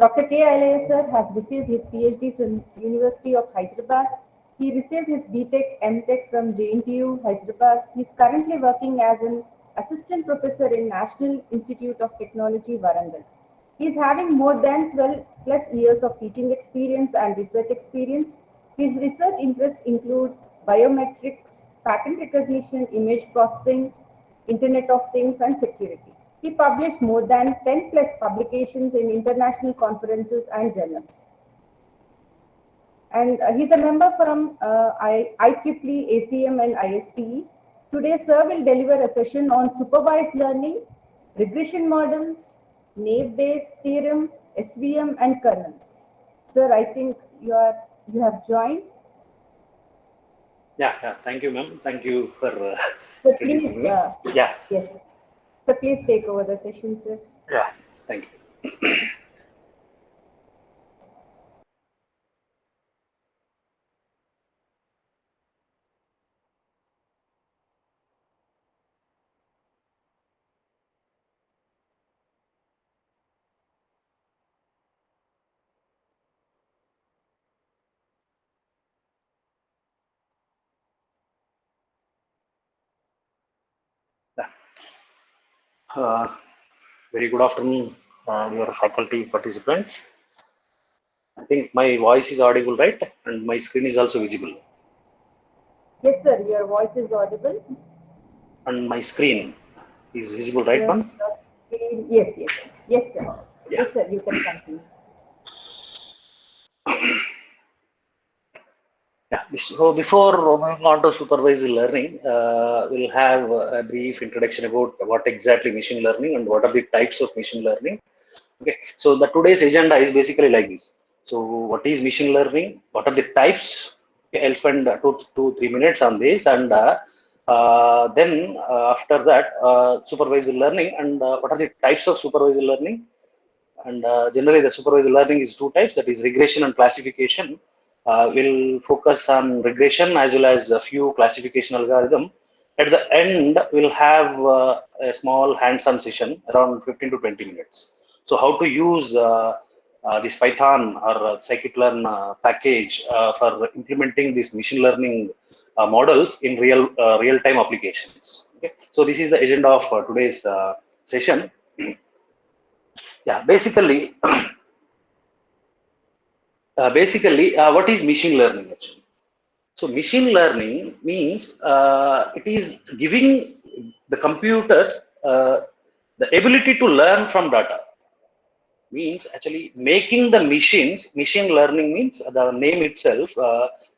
Dr. K. Ilayasar has received his PhD from University of Hyderabad. He received his BTech, MTech from JNTU, Hyderabad. He is currently working as an assistant professor in National Institute of Technology, Warangal. He is having more than 12 plus years of teaching experience and research experience. His research interests include biometrics, pattern recognition, image processing, Internet of Things, and security. He published more than 10 plus publications in international conferences and journals. And he's a member from IEEE, ACM, and ISTE. Today, sir will deliver a session on supervised learning, regression models, naive-Bayes theorem, SVM, and kernels. Sir, I think you have joined. Yeah. Thank you, ma'am. Thank you for So please, introducing me. Yeah. Yes. So please take over the session, sir. Yeah. Thank you. Very good afternoon, your faculty participants. I think my voice is audible, right? And my screen is also visible. Yes, sir. Your voice is audible. And my screen is visible, right, ma'am? Yes, sir. Yeah. Yes, sir. You can continue. Yeah. So before moving on to supervised learning, we'll have a brief introduction about what exactly machine learning and what are the types of machine learning. Okay. So the today's agenda is basically like this. So what is machine learning? What are the types? Okay, I'll spend 2-3 minutes on this, and then after that, supervised learning and what are the types of supervised learning? And generally, the supervised learning is two types, that is regression and classification. We'll focus on regression as well as a few classification algorithm. At the end, we'll have a small hands-on session around 15 to 20 minutes. So how to use this Python or scikit-learn package for implementing these machine learning models in real-time applications. Okay? So this is the agenda of today's session. Yeah, basically, what is machine learning actually? So machine learning means it is giving the computers the ability to learn from data. Means actually making the machine learning means the name itself.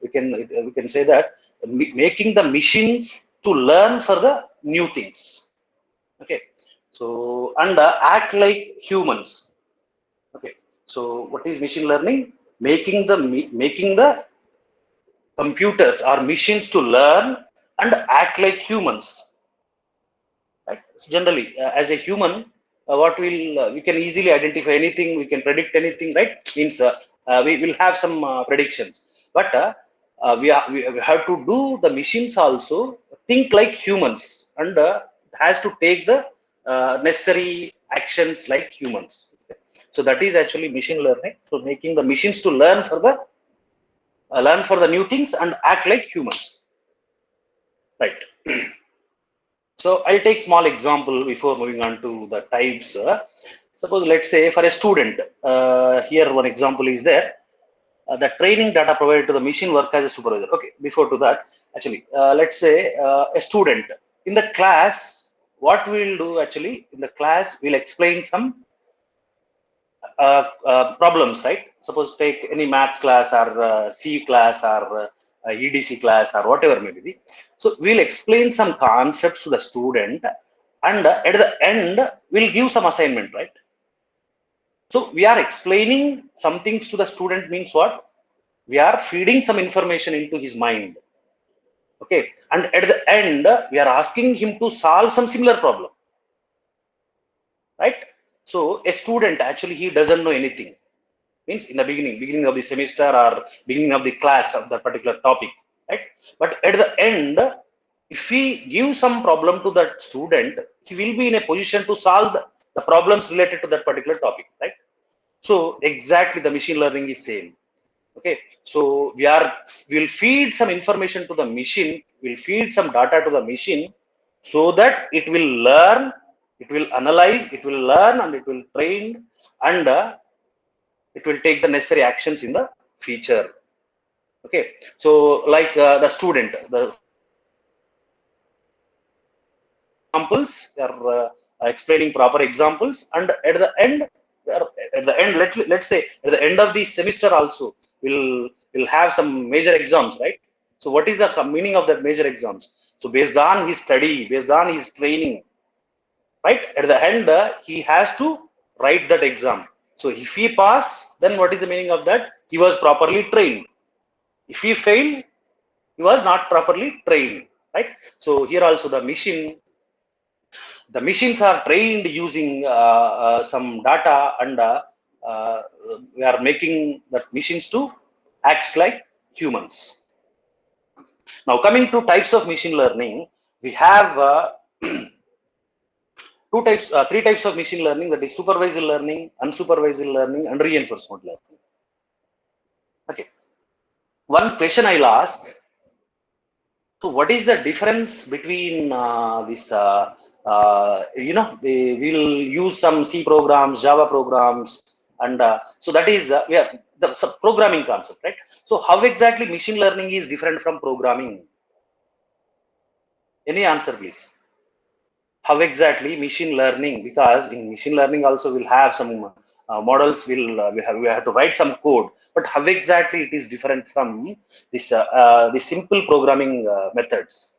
We can say that making the machines to learn for the new things. Okay, so and act like humans. Okay, so what is machine learning? Making the computers or machines to learn and act like humans. Right? So generally, as a human, what will we can easily identify anything, we can predict anything, right? Means we will have some predictions, but we have to do the machines also think like humans, and has to take the necessary actions like humans. So that is actually machine learning. So making the machines to learn for the new things and act like humans, right? So I'll take small example before moving on to the types. Suppose let's say for a student, here one example is there. The training data provided to the machine work as a supervisor. Okay, before to that, actually, let's say a student in the class, what we'll do actually in the class, we'll explain some problems, right? Suppose take any maths class or C class or EDC class or whatever may be. So we'll explain some concepts to the student, and at the end we'll give some assignment, right? So we are explaining some things to the student means what? We are feeding some information into his mind. Okay, and at the end we are asking him to solve some similar problem, right? So a student actually he doesn't know anything, means in the beginning of the semester or beginning of the class of the particular topic, right? But at the end, if we give some problem to that student, he will be in a position to solve the problems related to that particular topic, right? So exactly the machine learning is same. Okay, so we'll feed some information to the machine, we'll feed some data to the machine, so that it will learn, it will analyze, it will learn, and it will train, and it will take the necessary actions in the future. Okay, so like the student, the examples, they are explaining proper examples, and at the end, let's say at the end of the semester also, we'll have some major exams, right? So what is the meaning of that major exams? So based on his study, based on his training, right, at the end he has to write that exam. So if he pass, then what is the meaning of that? He was properly trained. If he fail, he was not properly trained, right? So here also the machines are trained using some data, and uh, we are making that machines to act like humans. Now coming to types of machine learning, we have three types of machine learning, that is supervised learning, unsupervised learning, and reinforcement learning. Okay, one question I'll ask. So what is the difference between this, they will use some C programs, Java programs, and so that is the programming concept, right? So how exactly machine learning is different from programming? Any answer, please? How exactly machine learning? Because in machine learning also we'll have some models, we have to write some code, but how exactly it is different from this the simple programming methods?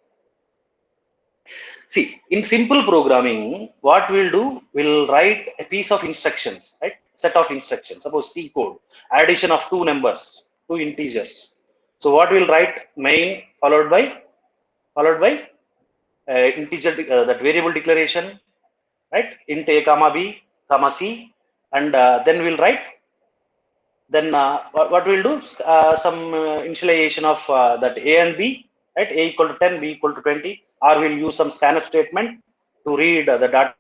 See, in simple programming, what we'll do, we'll write a piece of instructions, right? Set of instructions. Suppose C code, addition of two numbers, two integers. So what we'll write, main followed by integer, that variable declaration, right? Int a comma b comma c, and then we'll write. Then what we'll do, some initialization of that a and b, right? A equal to 10, b equal to 20, or we'll use some scanf statement to read the data.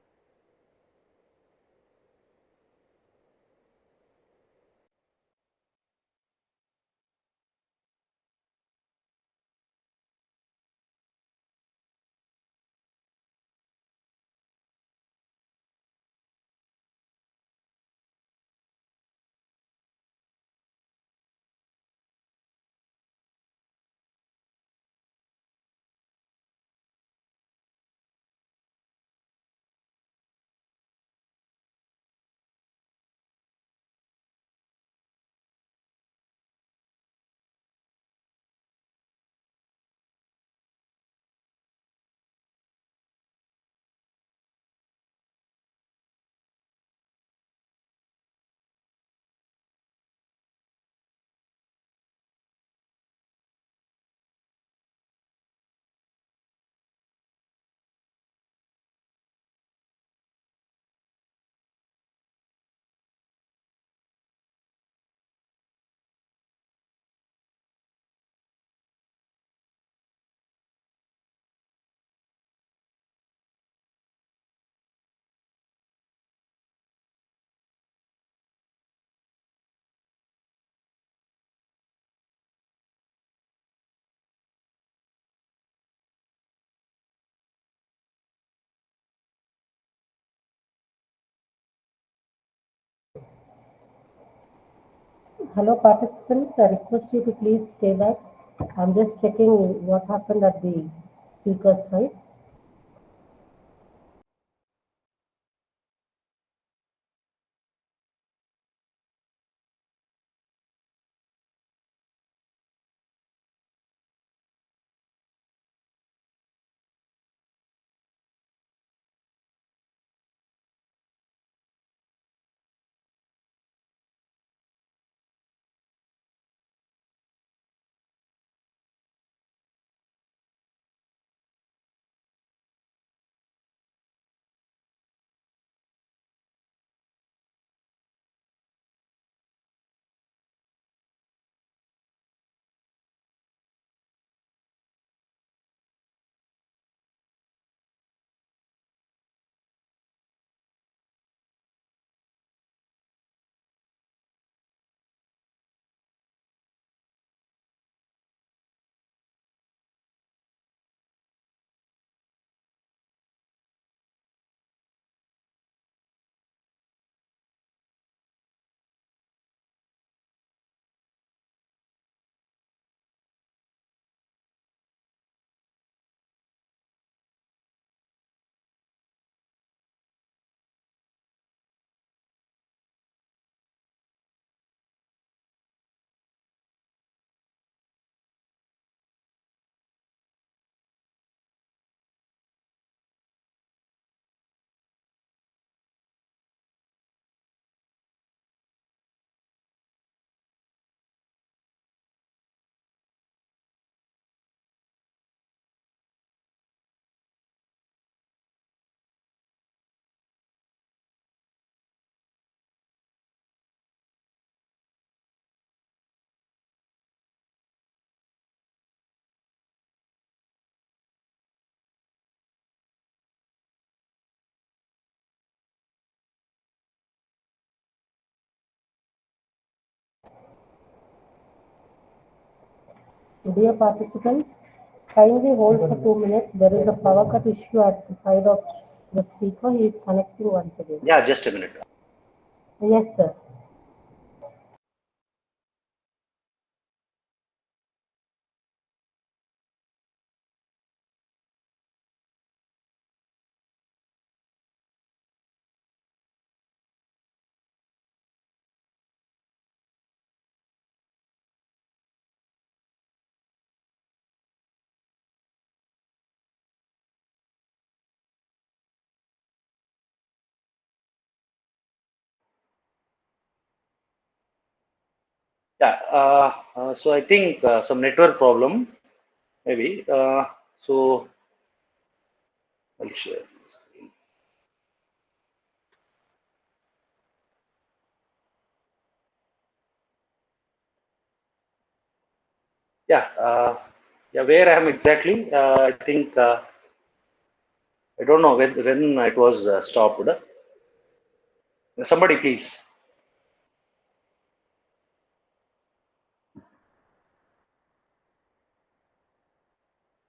Hello, participants. I request you to please stay back. I'm just checking what happened at the speaker's side. Dear participants, kindly hold for 2 minutes. There is a power cut issue at the side of the speaker. He is connecting once again. Yeah, just a minute. Yes, sir. Yeah, so I think some network problem, maybe. So I'll share the screen. Yeah, yeah, where I am exactly? I think I don't know when it was stopped. Somebody, please.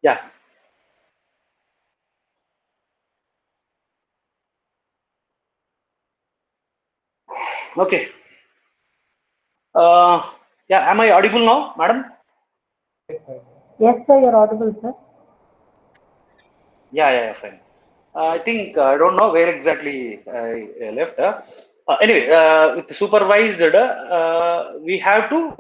Yeah. Okay. Uh, yeah, am I audible now, madam? Yes, sir, you're audible, sir. Yeah, fine. I think I don't know where exactly I left. Anyway, with supervised, we have to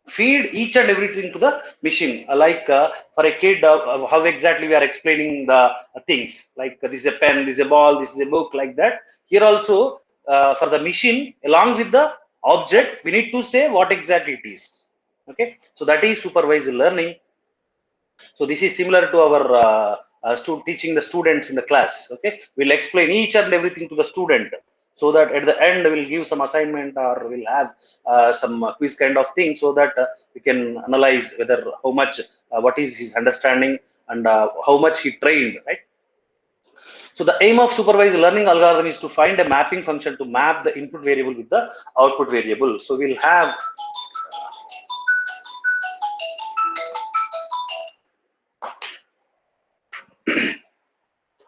feed each and everything to the machine. Like for a kid, how exactly we are explaining the things. Like this is a pen, this is a ball, this is a book, like that. Here also, for the machine, along with the object, we need to say what exactly it is. Okay, so that is supervised learning. So this is similar to our teaching the students in the class. Okay, we'll explain each and everything to the student, so that at the end we'll give some assignment or we'll have some quiz kind of thing, so that we can analyze whether how much, what is his understanding, and how much he trained, right? So the aim of supervised learning algorithm is to find a mapping function to map the input variable with the output variable. So we'll have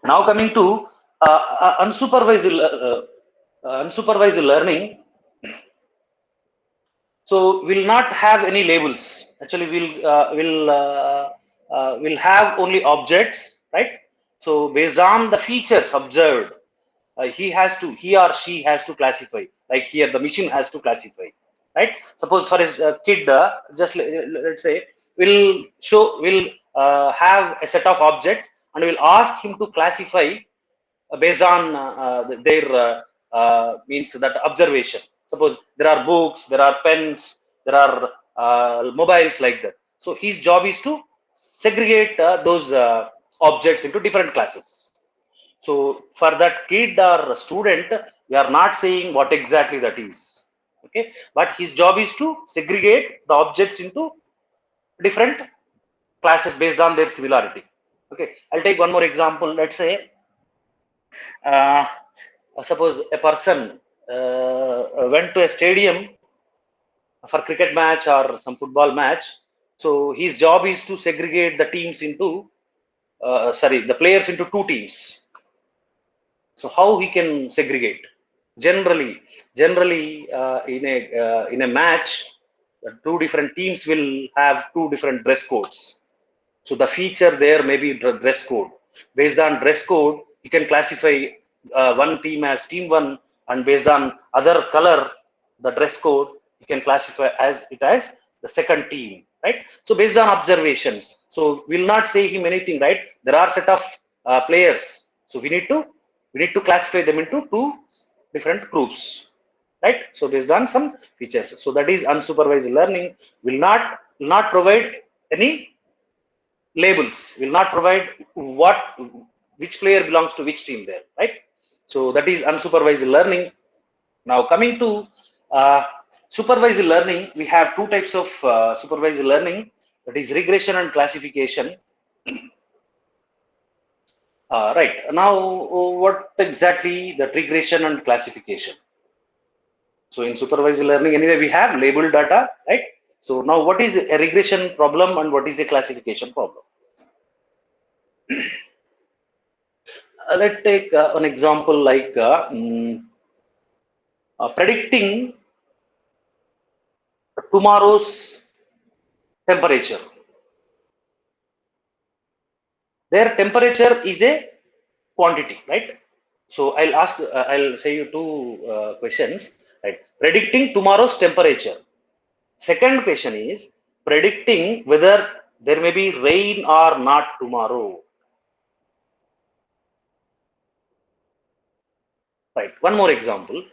now coming to unsupervised learning. So we'll not have any labels. Actually, we'll have only objects, right? So based on the features observed, he or she has to classify. Like here, the machine has to classify, right? Suppose for a kid, just let's say we'll have a set of objects, and we'll ask him to classify based on their means that observation. Suppose there are books, there are pens, there are mobiles, like that. So his job is to segregate those objects into different classes. So for that kid or student, we are not saying what exactly that is. Okay, but his job is to segregate the objects into different classes based on their similarity. Okay, I'll take one more example. Let's say uh, suppose a person went to a stadium for cricket match or some football match. So his job is to segregate the teams into the players into two teams. So how he can segregate? Generally, in a match, two different teams will have two different dress codes. So the feature there may be dress code. Based on dress code, you can classify one team as team one, and based on other color, the dress code, you can classify as it as the second team, right? So based on observations, so we'll not say him anything, right? There are set of players, so we need to classify them into two different groups, right? So based on some features, so that is unsupervised learning. Will not provide any labels, will not provide which player belongs to which team there, right? So that is unsupervised learning. Now coming to uh, supervised learning, we have two types of supervised learning, that is regression and classification. Right now, what exactly the regression and classification? So in supervised learning, anyway, we have labeled data, right? So now what is a regression problem and what is a classification problem? Let's take an example like predicting tomorrow's temperature. Their temperature is a quantity, right? So I'll say you two questions, right? Predicting tomorrow's temperature. Second question is predicting whether there may be rain or not tomorrow. Right. One more example.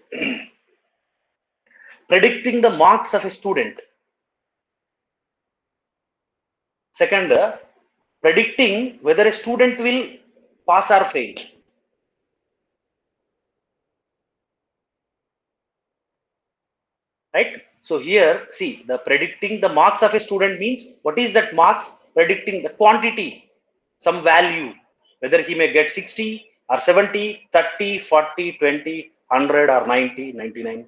Predicting the marks of a student. Second, predicting whether a student will pass or fail. Right. So here, see, the predicting the marks of a student means what is that marks? Predicting the quantity, some value, whether he may get 60 or 70, 30, 40, 20, 100 or 90, 99.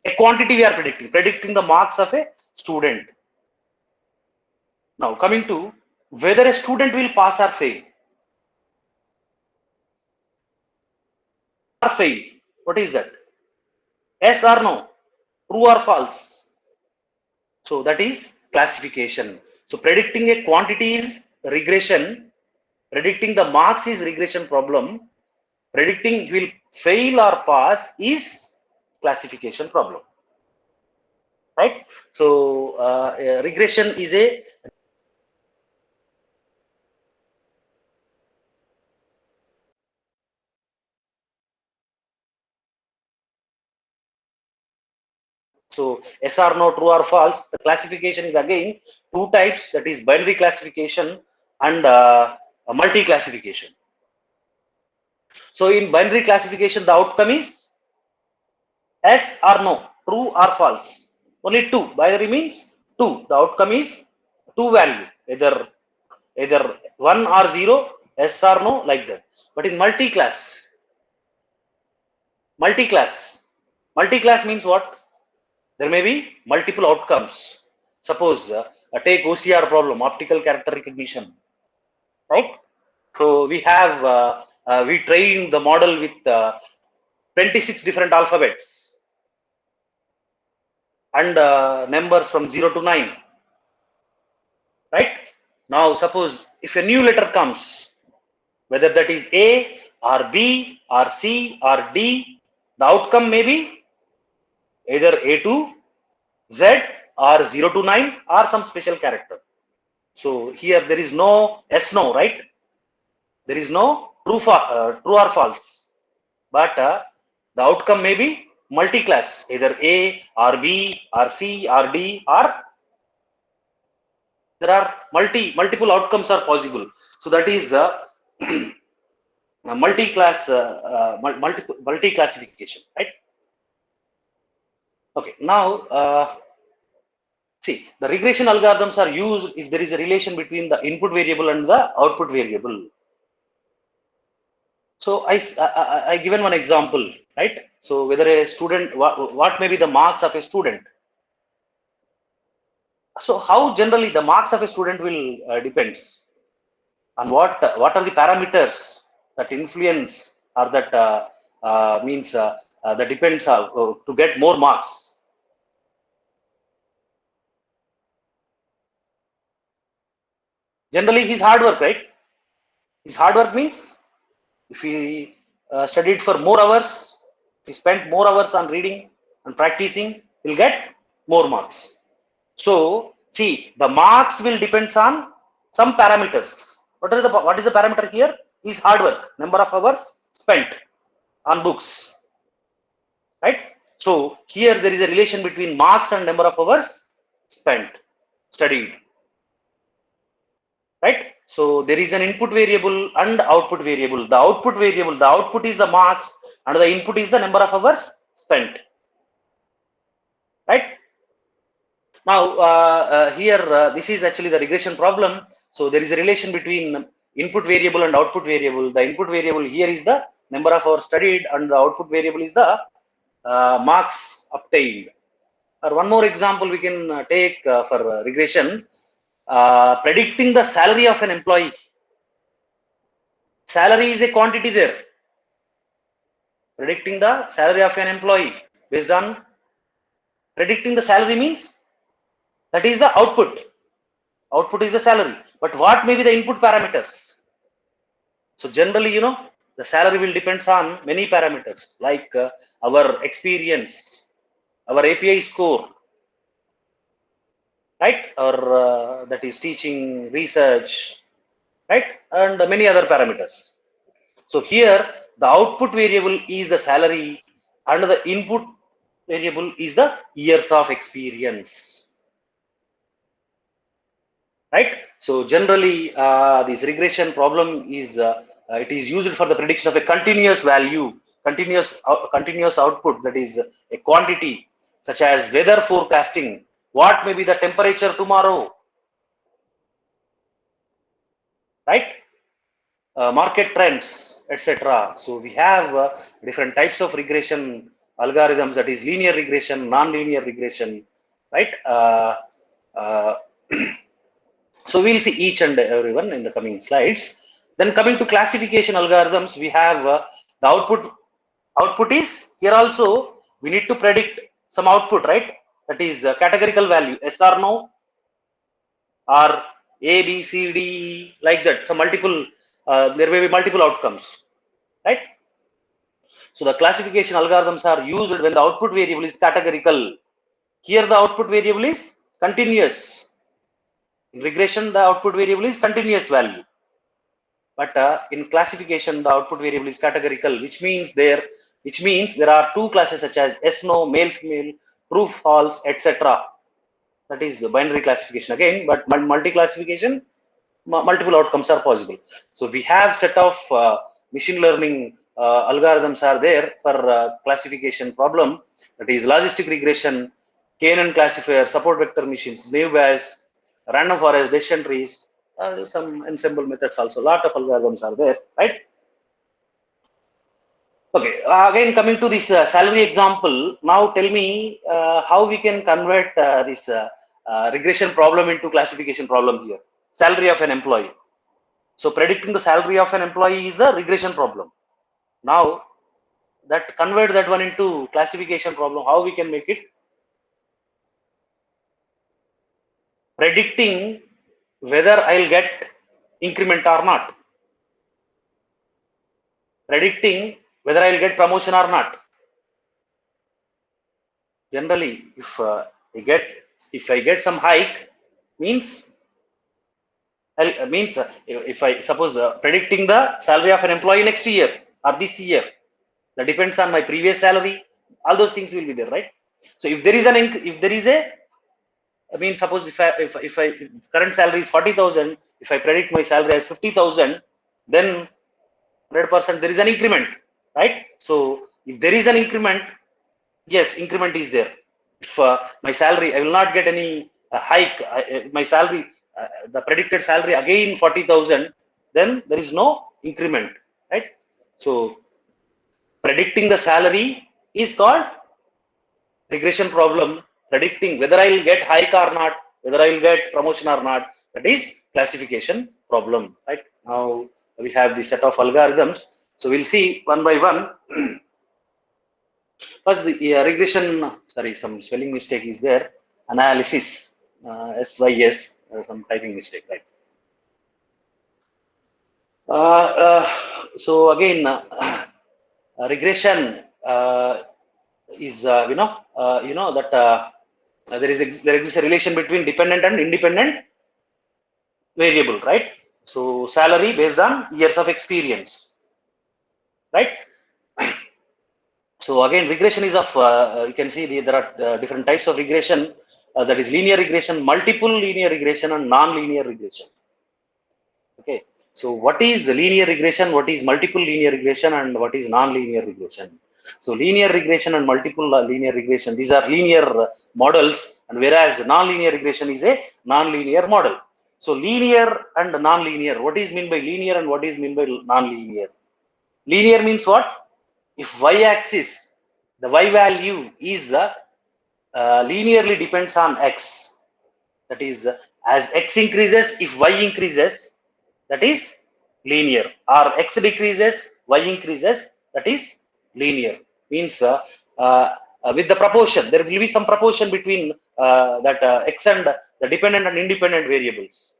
A quantity we are predicting the marks of a student. Now coming to whether a student will pass or fail. Or fail. What is that? Yes or no? True or false? So that is classification. So predicting a quantity is regression. Predicting the marks is regression problem. Predicting will fail or pass is classification problem. Right? So regression is a so yes or no, true or false. The classification is again two types, that is binary classification and a multi-classification. So in binary classification, the outcome is yes or no, true or false. Only two. Binary means two. The outcome is two value, either 1 or 0, yes or no, like that. But in multi-class means what? There may be multiple outcomes. Suppose take OCR problem, optical character recognition, right? So we trained the model with 26 different alphabets and numbers from 0 to 9, right? Now suppose if a new letter comes, whether that is A or B or C or D, the outcome may be either A to Z or 0 to 9 or some special character. So here there is no yes no, right? There is no true or false, but the outcome may be multi-class, either A or B or C or D, or there are multiple outcomes are possible. So that is multi-class multi-classification, right? Okay, now see, the regression algorithms are used if there is a relation between the input variable and the output variable. So I given one example, right? So whether a student, what may be the marks of a student? So how generally the marks of a student will depends on what are the parameters that influence or that means that depends to get more marks. Generally his hard work, right? His hard work means if he studied for more hours, he spent more hours on reading and practicing, he'll get more marks. So see, the marks will depends on some parameters. What is the parameter here? Is hard work, number of hours spent on books, right? So here there is a relation between marks and number of hours spent, studied, right? So there is an input variable and output variable. The output is the marks, and the input is the number of hours spent, right? Now here this is actually the regression problem. So there is a relation between input variable and output variable. The input variable here is the number of hours studied, and the output variable is the marks obtained. Or one more example we can take for regression, predicting the salary of an employee. Salary is a quantity there. Predicting the salary of an employee based on predicting the salary means that is the output. Output is the salary. But what may be the input parameters? So generally, the salary will depends on many parameters like our experience, our API score, right? Or that is teaching, research, right? And many other parameters. So here the output variable is the salary and the input variable is the years of experience, right? So generally this regression problem is it is used for the prediction of a continuous value, continuous output, that is a quantity such as weather forecasting, what may be the temperature tomorrow, right? Market trends, etc. So we have different types of regression algorithms, that is linear regression, non-linear regression, right? Uh, so we'll see each and every one in the coming slides. Then coming to classification algorithms, we have the output. Output is here also we need to predict some output, right? That is categorical value, yes or no, or A, B, C, D, E, like that. So multiple, there may be multiple outcomes, right? So the classification algorithms are used when the output variable is categorical. Here the output variable is continuous. In regression, the output variable is continuous value. But in classification, the output variable is categorical, which means there are two classes such as yes, no, male, female, true, false, etc. That is binary classification again, but multi-classification, multiple outcomes are possible. So we have set of machine learning algorithms are there for classification problem, that is logistic regression, KNN classifier, support vector machines, Naive Bayes, random forest, decision trees, some ensemble methods also. A lot of algorithms are there, right? Okay, again coming to this salary example, now tell me how we can convert this regression problem into classification problem here. Salary of an employee. So predicting the salary of an employee is the regression problem. Now that convert that one into classification problem, how we can make it? Predicting whether I'll get increment or not. Predicting whether I'll get promotion or not. Generally, if I get some hike, means if I suppose predicting the salary of an employee next year or this year, that depends on my previous salary. All those things will be there, right? So if there is I mean, suppose if I current salary is 40,000, if I predict my salary as 50,000, then 100% there is an increment, right? So if there is an increment, yes, increment is there. If my salary, I will not get any hike, my salary, the predicted salary again 40,000, then there is no increment, right? So predicting the salary is called regression problem. Predicting whether I will get hike or not, whether I will get promotion or not, that is classification problem, right? Now we have the set of algorithms. So we'll see one by one. First, the regression, sorry, some spelling mistake is there. Analysis, SYS, some typing mistake, right? So again, regression is that there exists a relation between dependent and independent variable, right? So salary based on years of experience, right? So again, regression is of you can see there are different types of regression. That is linear regression, multiple linear regression, and non-linear regression. Okay. So what is linear regression? What is multiple linear regression? And what is non-linear regression? So linear regression and multiple linear regression, these are linear models, and whereas non-linear regression is a non-linear model. So linear and non-linear, what is meant by linear and what is meant by non-linear? Linear means what? If y-axis, the y value is linearly depends on x. That is, as x increases, if y increases, that is linear, or x decreases, y increases, that is linear. Means with the proportion, there will be some proportion between that x and the dependent and independent variables.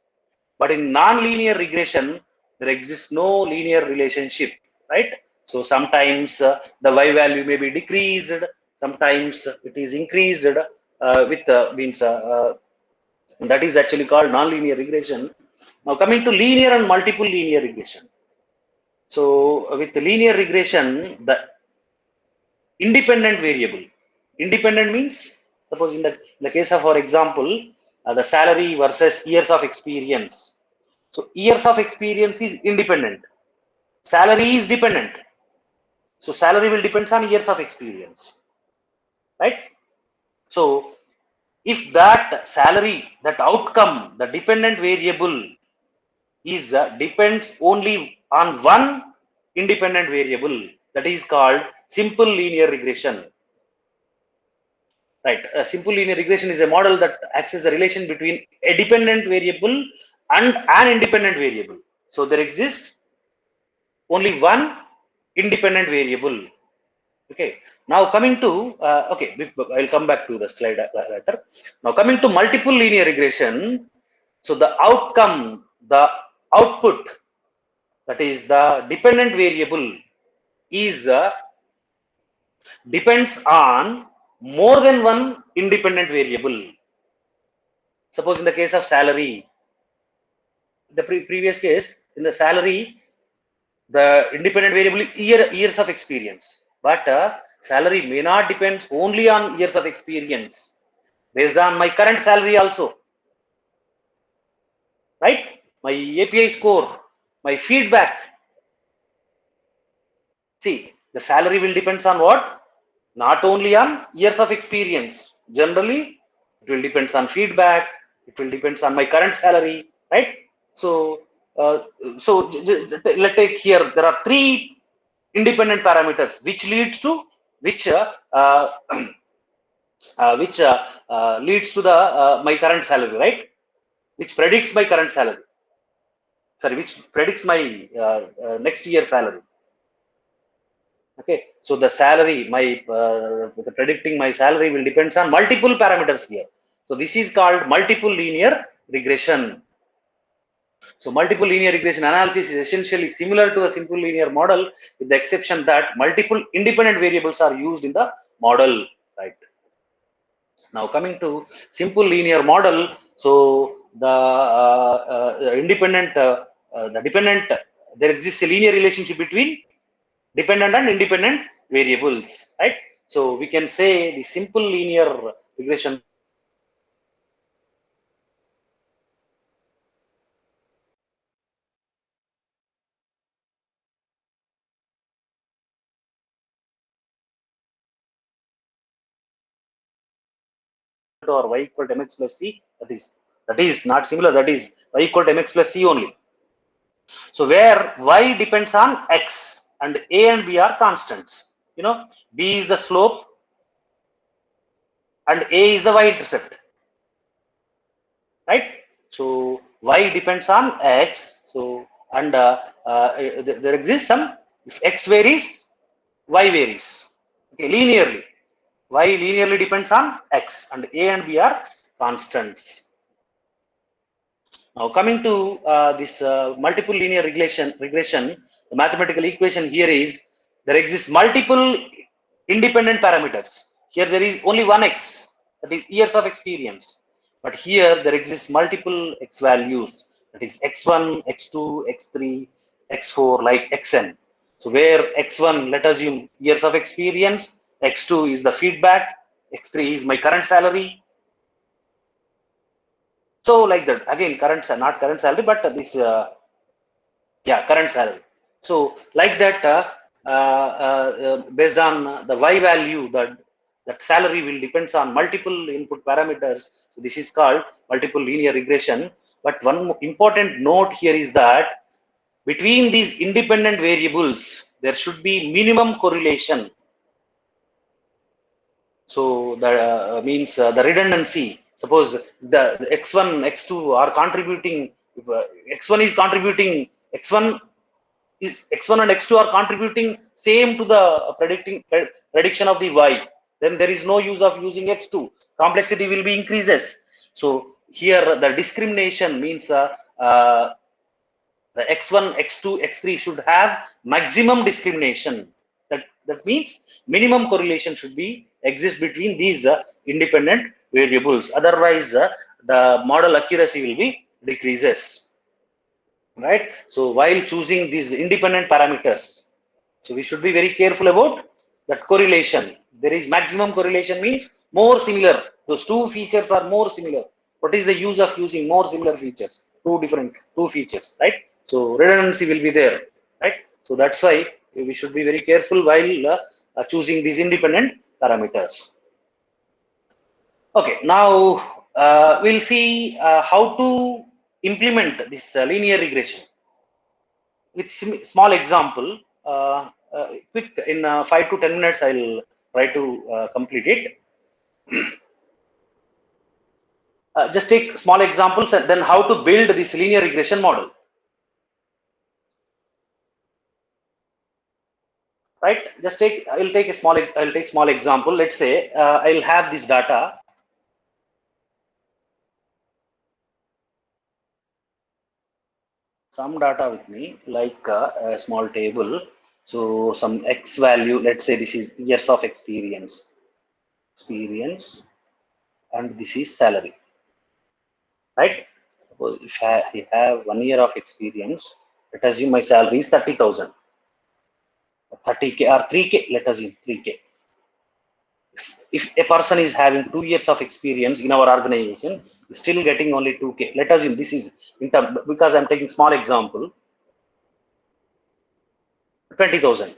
But in non-linear regression, there exists no linear relationship, right? So sometimes the y value may be decreased, sometimes it is increased with means that is actually called non-linear regression. Now coming to linear and multiple linear regression. So with the linear regression, the independent variable, independent means, suppose in the case of, for example, the salary versus years of experience. So years of experience is independent, salary is dependent. So salary will depends on years of experience, right? So if that salary, that outcome, the dependent variable is depends only on one independent variable, that is called simple linear regression, right? A simple linear regression is a model that acts the relation between a dependent variable and an independent variable. So there exists only one independent variable. Okay. Now coming to okay, I'll come back to the slide later. Now coming to multiple linear regression. So the outcome, the output, that is the dependent variable, is depends on more than one independent variable. Suppose in the case of salary, the previous case, in the salary, the independent variable is years of experience, but salary may not depend only on years of experience, based on my current salary also, right? My API score, my feedback. See, the salary will depends on what? Not only on years of experience. Generally, it will depends on feedback. It will depends on my current salary, right? So, let's take here. There are three independent parameters which leads to which leads to the my current salary, right? Which predicts my current salary. Sorry, which predicts my next year salary. Okay, so the salary, the predicting my salary will depends on multiple parameters here. So this is called multiple linear regression. So multiple linear regression analysis is essentially similar to a simple linear model, with the exception that multiple independent variables are used in the model, right? Now coming to simple linear model, so the dependent, there exists a linear relationship between dependent and independent variables, right? So we can say the simple linear regression or y equal to mx plus c, that is not similar, that is y equal to mx plus c only. So where y depends on x and a and b are constants, b is the slope and a is the y-intercept, right? So y depends on x, so and there exists some, if x varies, y varies, okay, linearly. Y linearly depends on x and a and b are constants. Now coming to this multiple linear regression, the mathematical equation here is, there exists multiple independent parameters. Here there is only one x, that is years of experience, but here there exists multiple x values, that is x1, x2, x3, x4, like xn. So where x1, let us assume years of experience, x2 is the feedback, x3 is my current salary. So like that, again, not current salary, but this current salary. So like that, based on the y value, that salary will depends on multiple input parameters. So this is called multiple linear regression. But one important note here is that between these independent variables there should be minimum correlation. So that means the redundancy. Suppose the x1, x2 are contributing. If, x1 is contributing, x1 and x2 are contributing same to the prediction of the y. Then there is no use of using x2. Complexity will be increases. So here the discrimination means the x1, x2, x3 should have maximum discrimination. That means minimum correlation should be exist between these independent variables. Otherwise, the model accuracy will be decreases. Right? So while choosing these independent parameters, so we should be very careful about that correlation. There is maximum correlation means more similar. Those two features are more similar. What is the use of using more similar features? Two features, right? So redundancy will be there, right? So that's why we should be very careful while choosing these independent parameters. Okay, now we'll see how to implement this linear regression with small example. Quick, in 5 to 10 minutes, I'll try to complete it. Just take small examples and then how to build this linear regression model. Right? Just take. I'll take small example. Let's say I'll have this data. Some data with me, like a small table. So some X value. Let's say this is years of experience, and this is salary. Right? Suppose if I have 1 year of experience, let us assume my salary is 30,000, 30K or 3K, let us assume 3K. If a person is having 2 years of experience in our organization, still getting only 2K. Let us assume this is in term, because I'm taking small example, 20,000.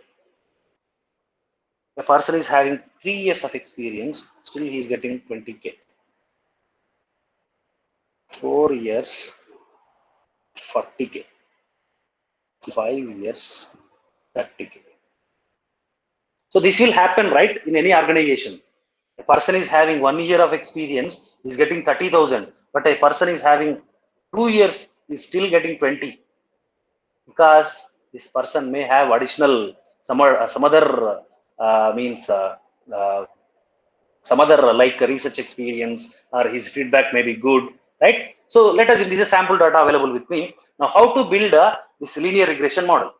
A person is having 3 years of experience, still he is getting 20K. 4 years, 40K. 5 years, 30K. So this will happen, right, in any organization. A person is having 1 year of experience, is getting 30,000, but a person is having 2 years, is still getting 20, because this person may have additional some other means some other like research experience, or his feedback may be good, right? So let us, this is sample data available with me. Now how to build this linear regression model?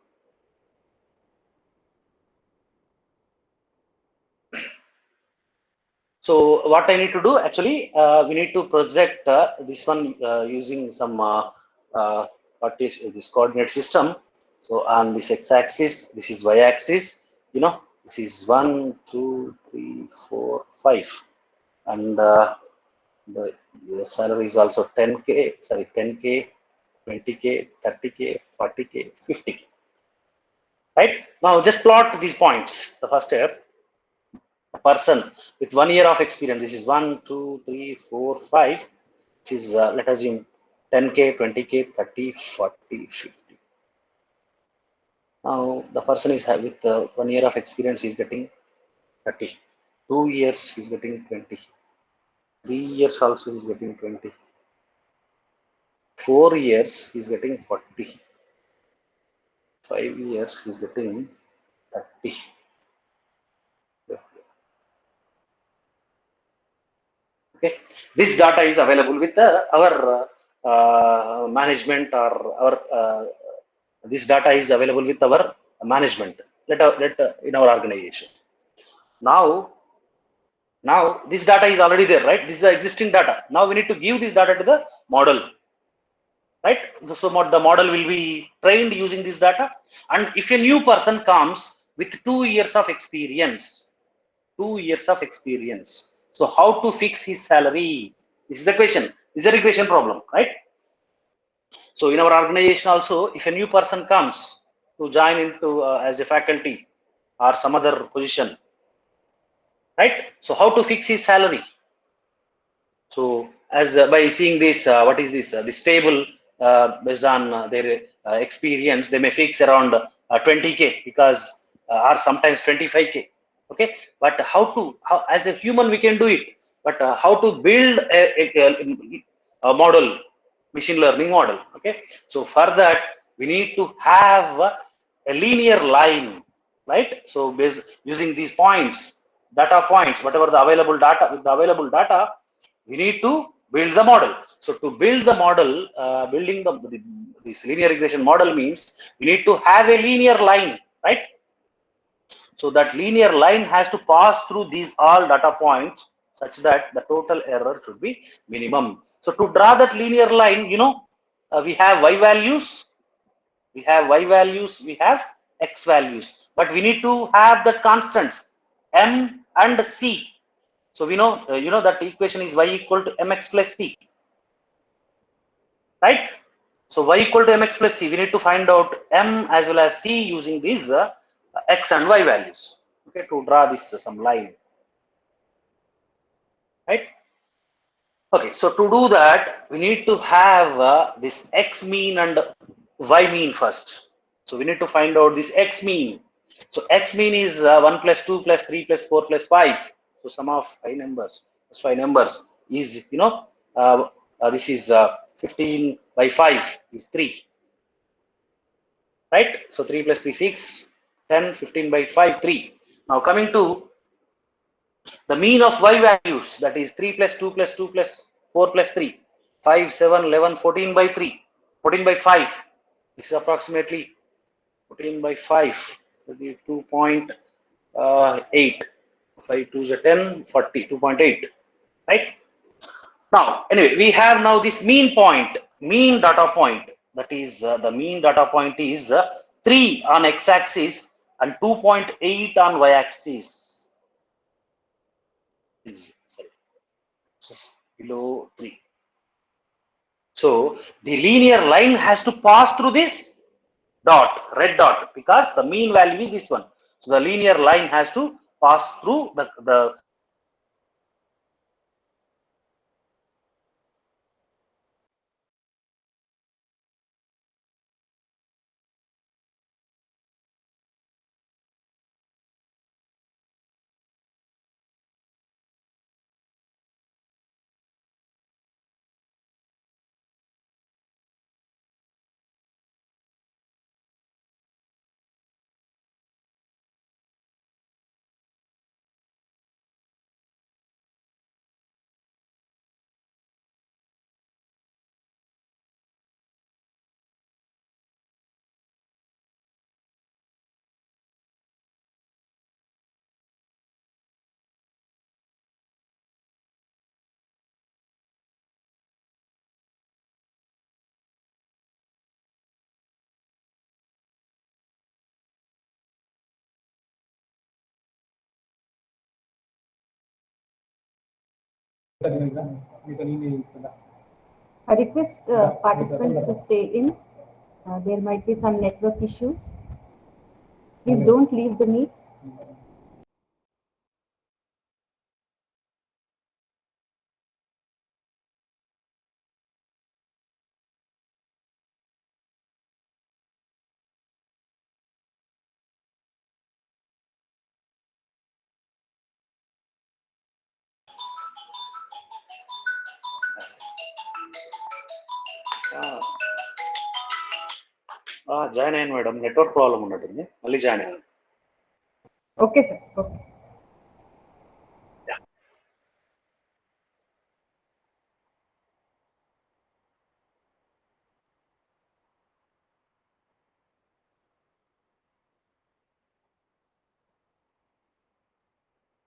So what I need to do, actually, we need to project this one using some what is this coordinate system. So on this x-axis, this is y-axis. You know, this is 1, 2, 3, 4, 5, and the salary is also 10K. Sorry, 10K, 20K, 30K, 40K, 50K. Right? Now just plot these points. The first step. A person with 1 year of experience, this is 1, 2, 3, 4, 5, which is let us assume 10K, 20K, 30, 40, 50. Now the person is with 1 year of experience, he's getting 30. 2 years, he's getting 20. 3 years also, he's getting 20. 4 years, he's getting 40. 5 years, he's getting 30. Okay, this data is available with our management, or our this data is available with our management. Let in our organization. Now this data is already there, right? This is the existing data. Now we need to give this data to the model, right? So the model will be trained using this data. And if a new person comes with 2 years of experience, 2 years of experience, so how to fix his salary? This is the question. This is a regression problem, right? So in our organization also, if a new person comes to join into as a faculty or some other position, right? So how to fix his salary? So as by seeing this, what is this? This table based on their experience, they may fix around 20K, because or sometimes 25K. Okay, but how as a human we can do it, but how to build a model, machine learning model. Okay, so for that we need to have a linear line, right? So based using these points, data points, whatever the available data, with the available data, we need to build the model. So to build the model, building this linear regression model means we need to have a linear line, right? So that linear line has to pass through these all data points such that the total error should be minimum. So to draw that linear line, we have y values, we have y values, we have x values, but we need to have the constants m and c. So we know, that equation is y equal to mx plus c, right? So y equal to mx plus c, we need to find out m as well as c using these x and y values. Okay, to draw this some line, right? Okay, so to do that, we need to have this x mean and y mean first. So we need to find out this x mean. So x mean is 1 plus 2 plus 3 plus 4 plus 5. So sum of 5 numbers plus 5 numbers is, this is 15 by 5 is 3, right? So 3 plus 3, 6, 10, 15 by 5, 3. Now coming to the mean of y values, that is 3 plus 2 plus 2 plus 4 plus 3, 5, 7, 11, 14 by 3, 14 by 5. This is approximately 14 by 5, 2.8. 5 2 is a 10, 40, 2.8, right? Now, anyway, we have now this mean point, mean data point. That is, the mean data point is 3 on x-axis and 2.8 on y-axis. Sorry, just below 3. So the linear line has to pass through this dot, red dot, because the mean value is this one. So the linear line has to pass through the I request participants to stay in. There might be some network issues. Please don't leave the meet. Join అయ్యాను madam, network problem ఉన్నట్టుంది, మళ్ళీ join అయ్యాను. Okay, sir. Okay.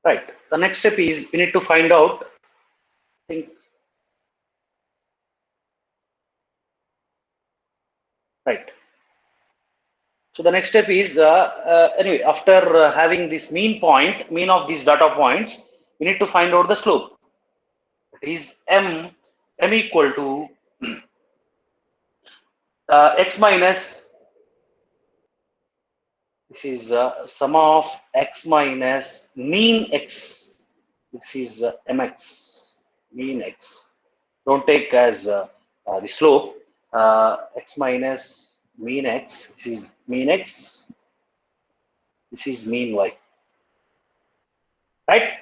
Right. The next step is we need to find out. Right. So the next step is anyway, after having this mean point, mean of these data points, we need to find out the slope. It is m equal to x minus. This is sum of x minus mean x. This is mx, mean x. Don't take as the slope. X minus mean x. This is mean x. This is mean y. right?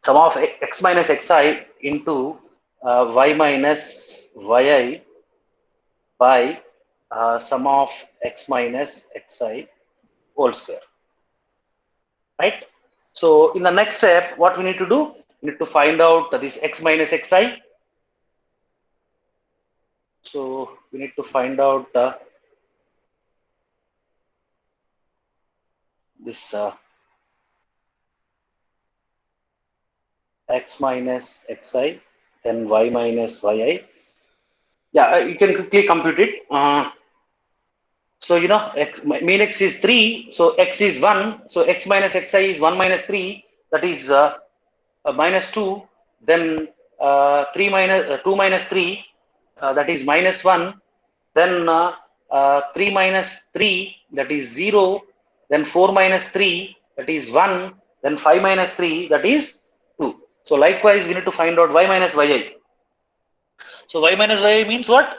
Sum of x minus xi into y minus yi by sum of x minus xi whole square, right? So in the next step, what we need to do? We need to find out this x minus xi. So we need to find out this x minus xi, then y minus yi. Yeah, you can quickly compute it. So you know, mean x is 3, so x is 1, so x minus xi is 1 minus 3, that is minus 2, then 3 minus 2 minus 3, that is minus 1, then 3 minus 3, that is 0, then 4 minus 3, that is 1, then 5 minus 3, that is 2. So likewise, we need to find out y minus yi. So y minus yi means what?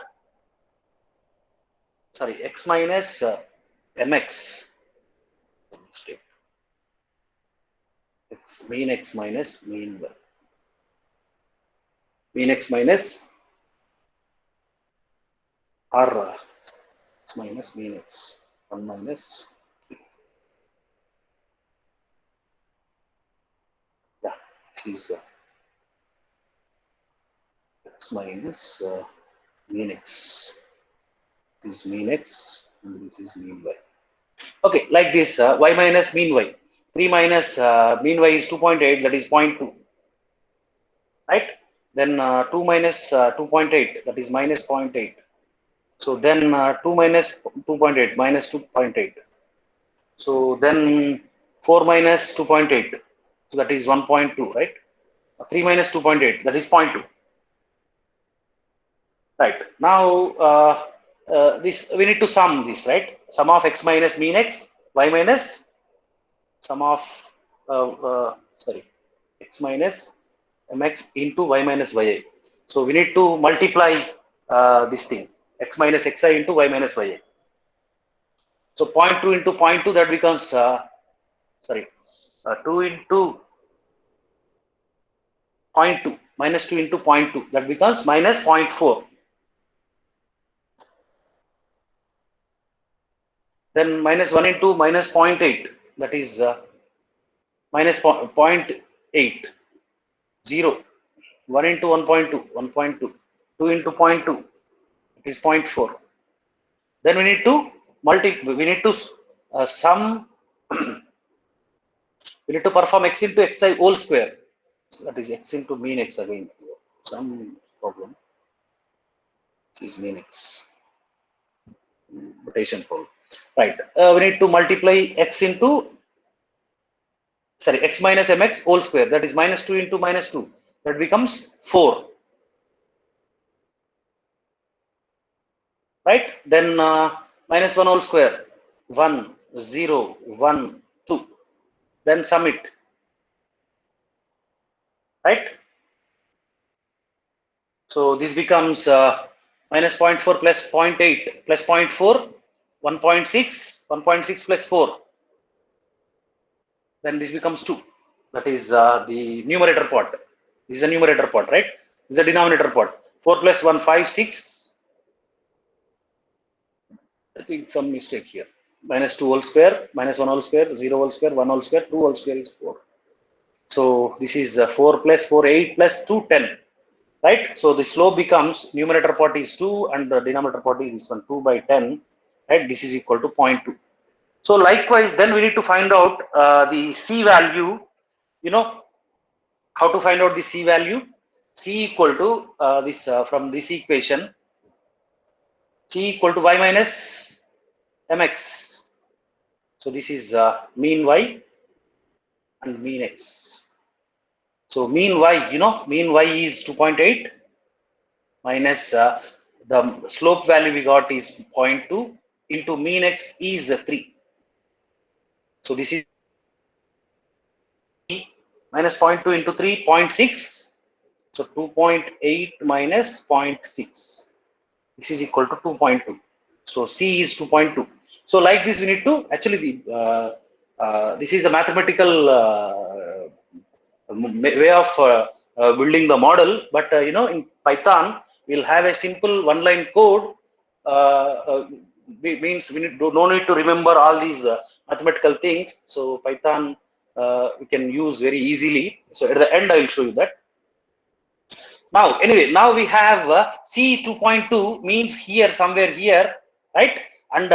Sorry, x minus mx. Mistake. Mean x minus mean y. Mean x minus r x minus mean x. 1 minus. Yeah, is x minus mean x. This is mean x and this is mean y. Okay, like this, y minus mean y. 3 minus mean y is 2.8, that is 0.2. Right? Then 2 minus 2.8, that is minus 0.8. So then 2 minus 2.8, minus 2.8. So then 4 minus 2.8, so that is 1.2, right? 3 minus 2.8, that is 0.2. Right. Now this we need to sum this, right? Sum of x minus mean x, y minus sum of sorry, x minus mx into y minus yi. So we need to multiply this thing, x minus xi into y minus yi. So 0.2 into 0.2, that becomes sorry, 2 into 0.2 minus 2 into 0.2, that becomes minus 0.4. Then minus 1 into minus 0.8, that is minus 0.8, 0. 1 into 1.2, 1.2. 2 into 0.2, it is 0.4. Then we need to we need to sum, we need to perform x into xi whole square. So that is x into mean x again. Some problem. This is mean x. Rotation problem. Right. We need to multiply x into, sorry, x minus mx whole square. That is minus 2 into minus 2. That becomes 4. Right? Then minus 1 whole square. 1, 0, 1, 2. Then sum it. Right? So this becomes minus 0.4 plus 0.8 plus 0.4, 1.6, 1.6 plus 4. Then this becomes 2. That is the numerator part. This is the numerator part, right? This is the denominator part. 4 plus 1, 5, 6. I think some mistake here. Minus 2 whole square, minus 1 whole square, 0 whole square, 1 whole square, 2 whole square is 4. So this is 4 plus 4, 8 plus 2, 10. Right? So the slope becomes, numerator part is 2 and the denominator part is this one, 2 by 10. Right? This is equal to 0.2. So likewise, then we need to find out the C value. You know how to find out the C value? C equal to this from this equation. C equal to y minus mx. So this is mean y and mean x. So mean y, you know, mean y is 2.8 minus the slope value we got is 0.2 into mean x is 3. So this is minus 0.2 into 3, 0.6. So 2.8 minus 0.6. This is equal to 2.2. So C is 2.2. So like this, we need to actually This is the mathematical way of building the model. But in Python, we'll have a simple one-line code. Means we no need to remember all these mathematical things. So Python we can use very easily. So at the end, I will show you that. Now, anyway, now we have C 2.2 means here somewhere here, right? And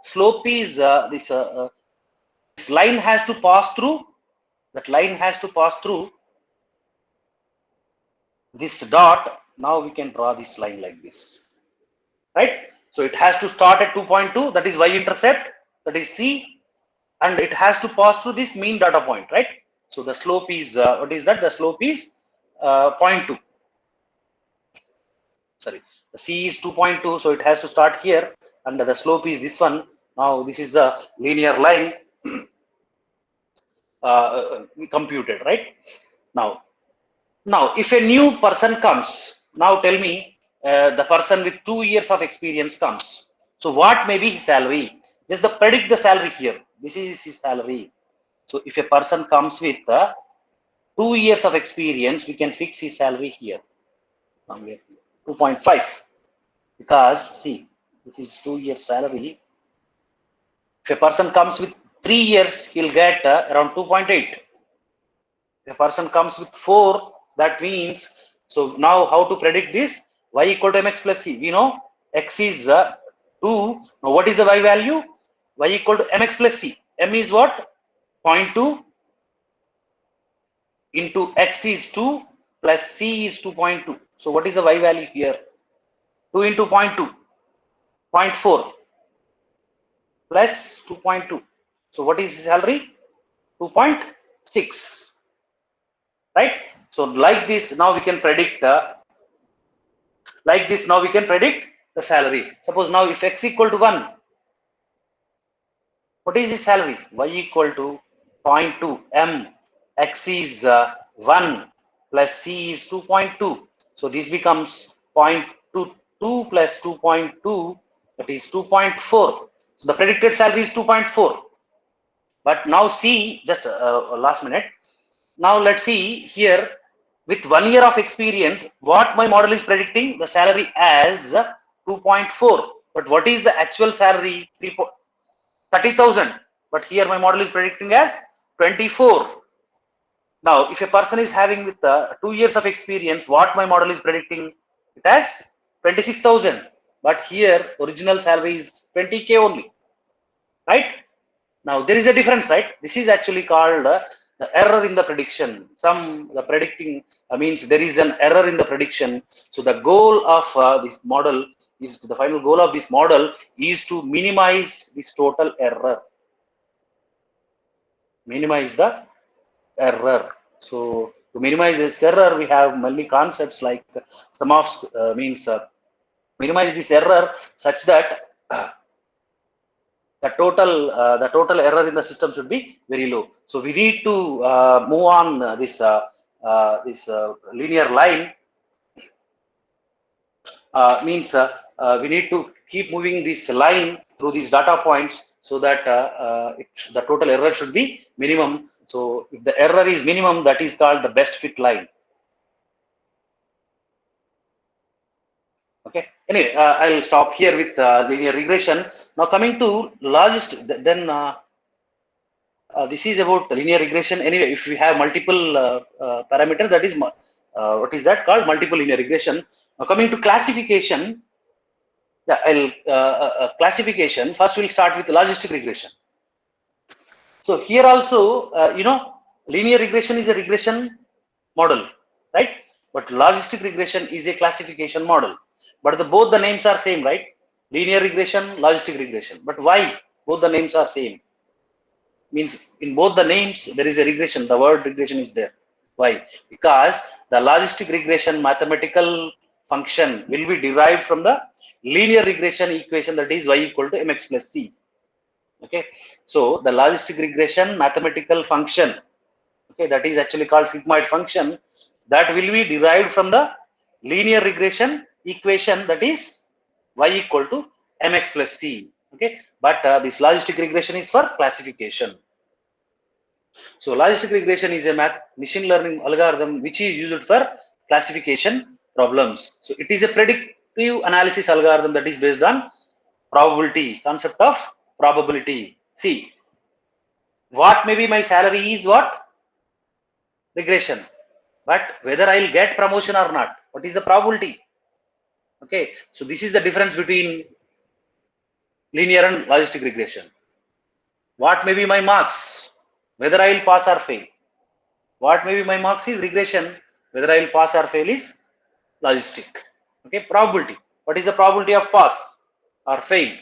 slope is this line has to pass through. That line has to pass through this dot. Now we can draw this line like this, right? So it has to start at 2.2, that is y-intercept, that is C, and it has to pass through this mean data point, right? So the slope is what is that? The slope is 0.2. Sorry, the C is 2.2, so it has to start here, and the slope is this one. Now this is a linear line we computed, right? Now, if a new person comes, now tell me, the person with 2 years of experience comes. So what may be his salary? Just predict the salary here. This is his salary. So if a person comes with 2 years of experience, we can fix his salary here. 2.5. Because see, this is 2 years salary. If a person comes with 3 years, he'll get around 2.8. If a person comes with 4, that means, so now how to predict this? Y equal to mx plus c. We know x is 2. Now what is the y value? Y equal to mx plus c. M is what? 0.2 into x is 2 plus c is 2.2. So what is the y value here? 2 into 0.2, 0.4 plus 2.2. So what is his salary? 2.6. Right? So like this, now we can predict the salary. Suppose now if x equal to 1, what is his salary? Y equal to 0.2 m, x is 1 plus c is 2.2. So this becomes 0.22 plus 2.2, that is 2.4. So the predicted salary is 2.4. But now see, just last minute. Now let's see here, with 1 year of experience, what my model is predicting the salary as 2.4. But what is the actual salary? 30,000. But here my model is predicting as 24. Now, if a person is having with 2 years of experience, what my model is predicting it as 26,000. But here original salary is 20k only, right? Now there is a difference, right? This is actually called the error in the prediction. The predicting means there is an error in the prediction. So the goal of this model is, the final goal of this model is to minimize this total error. Minimize the error. So to minimize this error, we have many concepts like sum of means minimize this error such that the total error in the system should be very low. So we need to move on this linear line. Means we need to keep moving this line through these data points so that the total error should be minimum. So if the error is minimum, that is called the best fit line. Okay. Anyway, I'll stop here with linear regression. Now coming to logistic, then this is about linear regression. Anyway, if we have multiple parameters, that is what is that called? Multiple linear regression. Now coming to classification, yeah, I'll classification. First, we'll start with logistic regression. So here also, linear regression is a regression model, right? But logistic regression is a classification model. But both the names are same, right? Linear regression, logistic regression. But why both the names are same? Means in both the names there is a regression. The word regression is there. Why? Because the logistic regression mathematical function will be derived from the linear regression equation, that is y equal to mx plus c. Okay, so the logistic regression mathematical function, okay, that is actually called sigmoid function, that will be derived from the linear regression equation, that is y equal to mx plus c. Okay, but this logistic regression is for classification. So logistic regression is a machine learning algorithm which is used for classification problems. So it is a predictive analysis algorithm that is based on probability, concept of probability. See, what maybe my salary is what? Regression. But whether I'll get promotion or not, what is the probability? Okay, so this is the difference between linear and logistic regression. What may be my marks? Whether I will pass or fail. What may be my marks is regression. Whether I will pass or fail is logistic. Okay, probability. What is the probability of pass or fail?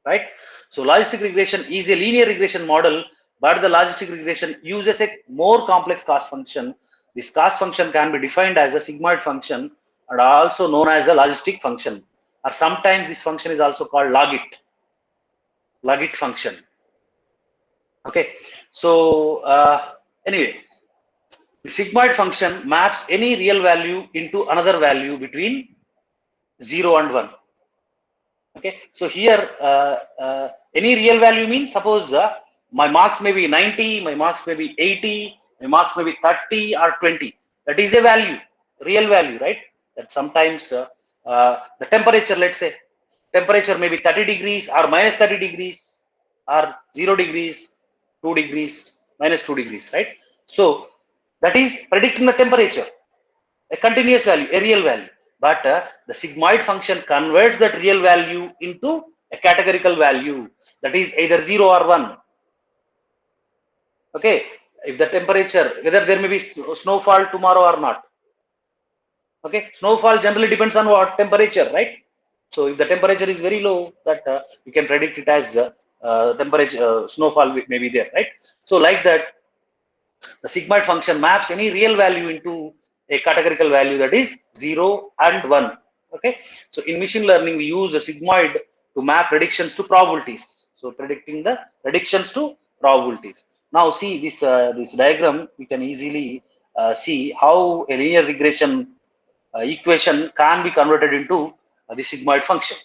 Right? So logistic regression is a linear regression model, but the logistic regression uses a more complex cost function. This cost function can be defined as a sigmoid function and also known as a logistic function, or sometimes this function is also called logit function. Okay, so anyway, the sigmoid function maps any real value into another value between 0 and 1. Okay, so here any real value means, suppose my marks may be 90, my marks may be 80, my marks may be 30 or 20. That is a value, real value, right? That sometimes the temperature, let's say, temperature may be 30 degrees or minus 30 degrees or 0 degrees, 2 degrees, minus 2 degrees, right? So that is predicting the temperature, a continuous value, a real value. But the sigmoid function converts that real value into a categorical value, that is either 0 or 1. Okay, if the temperature, whether there may be snowfall tomorrow or not. Okay, snowfall generally depends on what? Temperature, right? So if the temperature is very low, that you can predict it as temperature, snowfall may be there, right? So like that, the sigmoid function maps any real value into a categorical value, that is 0 and 1. Okay, so in machine learning we use a sigmoid to map predictions to probabilities. So predicting the predictions to probabilities. Now see this diagram, we can easily see how a linear regression equation can be converted into the sigmoid function.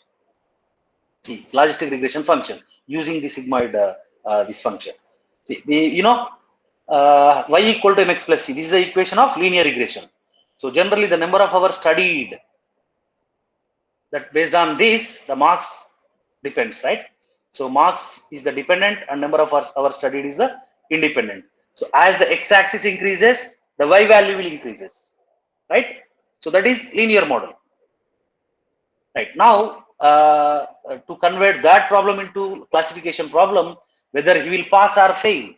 See, logistic regression function using the sigmoid this function. See, y equal to mx plus c. This is the equation of linear regression. So generally, the number of hours studied, that based on this, the marks depends, right? So marks is the dependent and number of hours studied is the independent. So as the x-axis increases, the y value will increases, right? So that is linear model. Right now, to convert that problem into classification problem, whether he will pass or fail,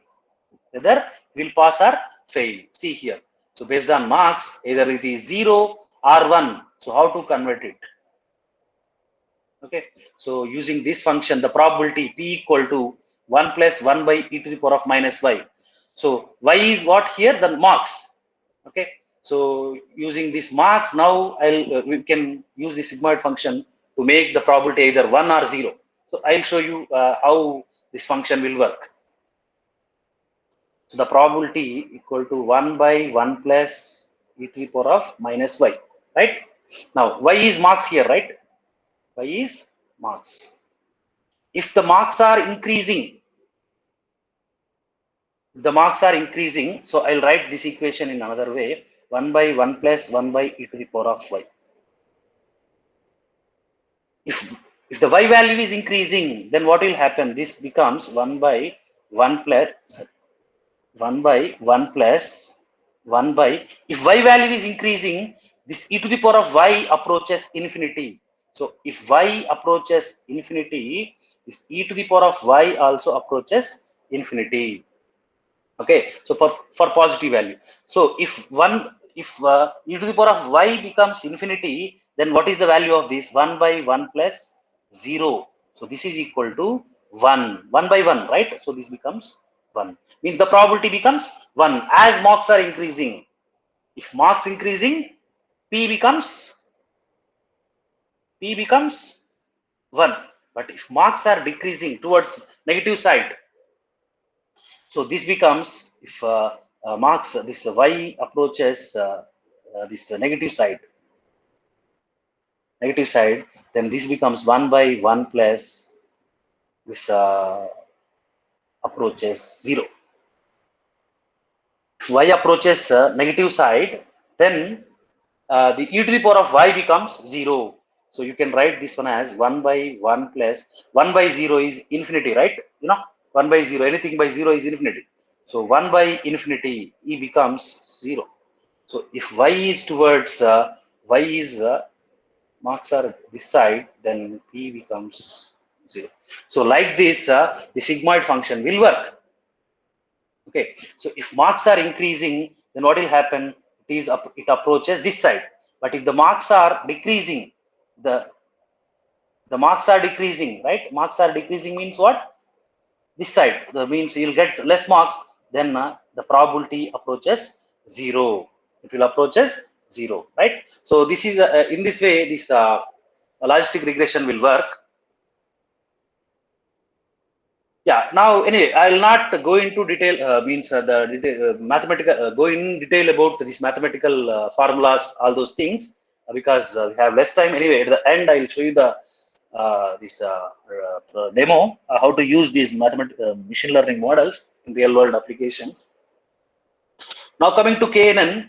whether he will pass or fail. See here. So based on marks, either it is 0 or 1. So how to convert it? Okay. So using this function, the probability p equal to 1 plus 1 by e to the power of minus y. So y is what here? The marks. Okay. So using this marks, now we can use the sigmoid function to make the probability either 1 or 0. So I'll show you how this function will work. So the probability equal to 1 by 1 plus e to the power of minus y, right? Now y is marks here, right? Y is marks. If the marks are increasing, so I'll write this equation in another way: 1 by 1 plus 1 by e to the power of y. If the y value is increasing, then what will happen? This becomes 1 by 1 plus 1 by 1 plus 1 by, if y value is increasing, this e to the power of y approaches infinity. So if y approaches infinity, this e to the power of y also approaches infinity. Okay, so for positive value. So if e to the power of y becomes infinity, then what is the value of this? 1 by 1 plus 0. So this is equal to 1 by 1, right? So this becomes 1, means the probability becomes 1 as marks are increasing. If marks increasing, p becomes 1. But if marks are decreasing towards negative side, so this becomes, if marks, this y approaches this negative side, then this becomes 1 by 1 plus this approaches 0. y approaches negative side, then the e to the power of y becomes 0. So you can write this one as 1 by 1 plus 1 by 0 is infinity, right? 1 by 0, anything by 0 is infinity. So 1 by infinity, e becomes 0. So if y is towards, y is marks are this side, then p becomes 0. So like this, the sigmoid function will work. Okay, so if marks are increasing, then what will happen? It approaches this side. But if the marks are decreasing, the marks are decreasing, right? Marks are decreasing means what? This side. That means you'll get less marks. Then the probability approaches 0. It will approaches 0, right? So this is in this way this logistic regression will work. Yeah. Now, anyway, I will not go into detail. The detail, mathematical go in detail about these mathematical formulas, all those things, because we have less time. Anyway, at the end, I will show you the this demo how to use these machine learning models in real world applications. Now, coming to KNN.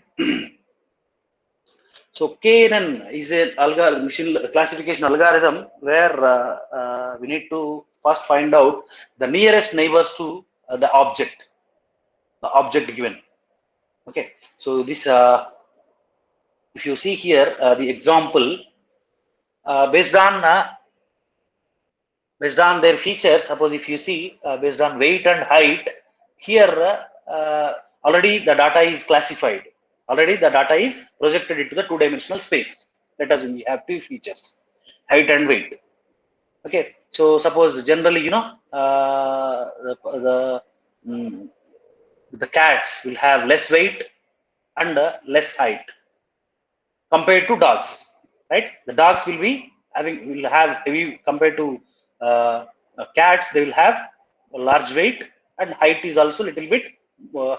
So KNN is a machine classification algorithm where we need to first find out the nearest neighbors to the object given. Okay, so this if you see here the example based on their features. Suppose if you see based on weight and height, here already the data is classified. Already the data is projected into the two-dimensional space. Let us we have two features, height and weight. Okay, so suppose generally the cats will have less weight and less height compared to dogs, right? The dogs will have heavy compared to cats. They will have a large weight, and height is also a little bit more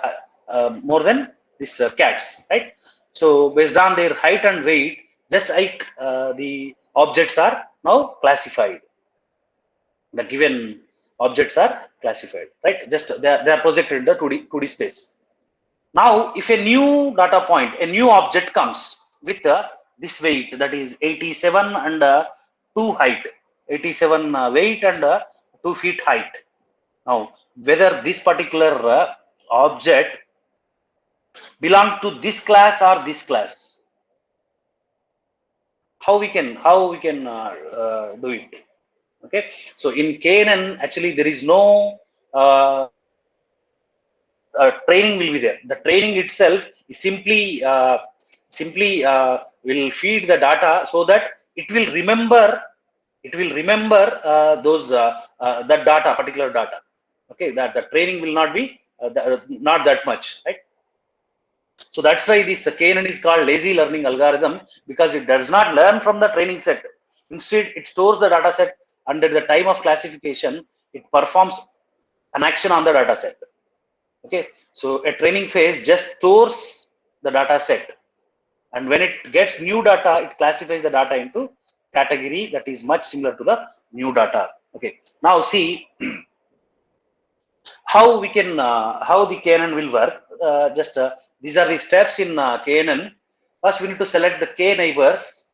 than this cats, right? So based on their height and weight, just like the objects are now classified. The given objects are classified, right? Just they are projected in the 2D space. Now, if a new data point, a new object comes with this weight, that is 87 and 2 height, 87 weight and 2 feet height. Now, whether this particular object belong to this class or this class, how we can do it? Okay, so in KNN, actually there is no training will be there. The training itself is simply will feed the data so that it will remember those that data, particular data. Okay, that the training will not be not that much, right? So that's why this KNN is called lazy learning algorithm, because it does not learn from the training set. Instead, it stores the data set, and at the time of classification, it performs an action on the data set. Okay, so a training phase just stores the data set, and when it gets new data, it classifies the data into category that is much similar to the new data. Okay, now see how we can how the KNN will work. These are the steps in KNN. First, we need to select the k neighbors.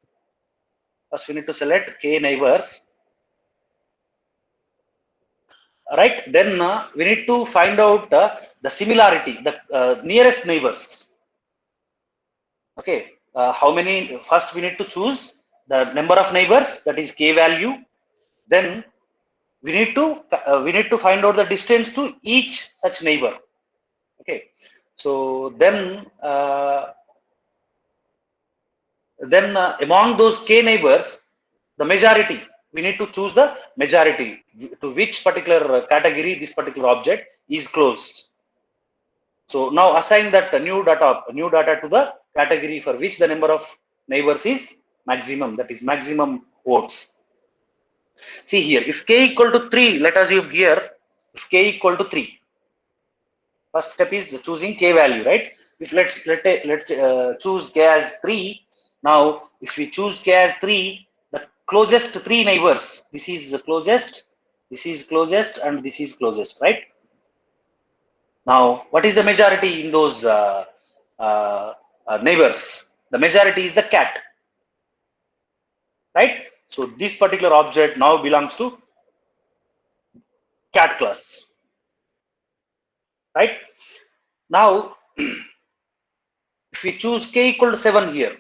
Right, then we need to find out the similarity, the nearest neighbors. Okay, how many? First, we need to choose the number of neighbors, that is k value. Then we need to find out the distance to each such neighbor. Okay, so then among those k neighbors, the majority, we need to choose the majority to which particular category this particular object is close. So now assign that new data to the category for which the number of neighbors is maximum, that is maximum votes. See here, if k equal to 3, let us assume here, if k equal to 3, first step is choosing k value, right? If let's choose k as 3. Now, if we choose k as 3, the closest 3 neighbors, this is the closest, and this is closest, right? Now, what is the majority in those neighbors? The majority is the cat, right? So this particular object now belongs to cat class, right? Now, if we choose k equal to 7 here,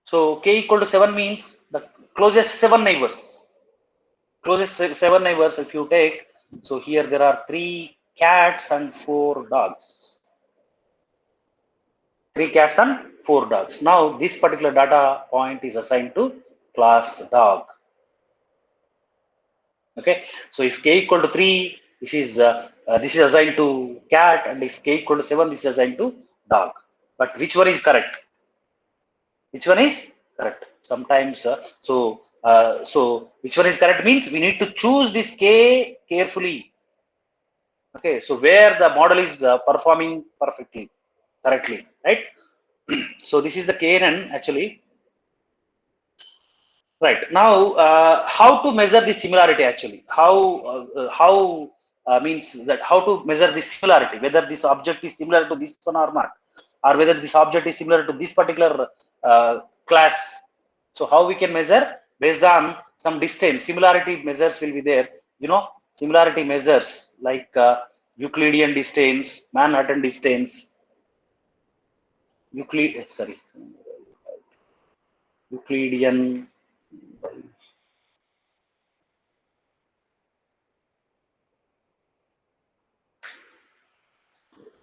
so k equal to 7 means the closest 7 neighbors. Closest 7 neighbors, if you take, so here there are 3 cats and 4 dogs. 3 cats and 4 dogs. Now, this particular data point is assigned to class dog. Okay, so if k equal to 3, this is assigned to cat, and if k equal to 7, this is assigned to dog. But which one is correct? Which one is correct? Sometimes, so which one is correct means we need to choose this k carefully. Okay, so where the model is performing perfectly, correctly, right? So this is the KNN actually. Right now, how to measure the similarity actually? How means that how to measure the similarity, whether this object is similar to this one or not, or whether this object is similar to this particular class. So how we can measure based on some distance? Similarity measures will be there. You know, similarity measures like Euclidean distance, Manhattan distance, Euclidean.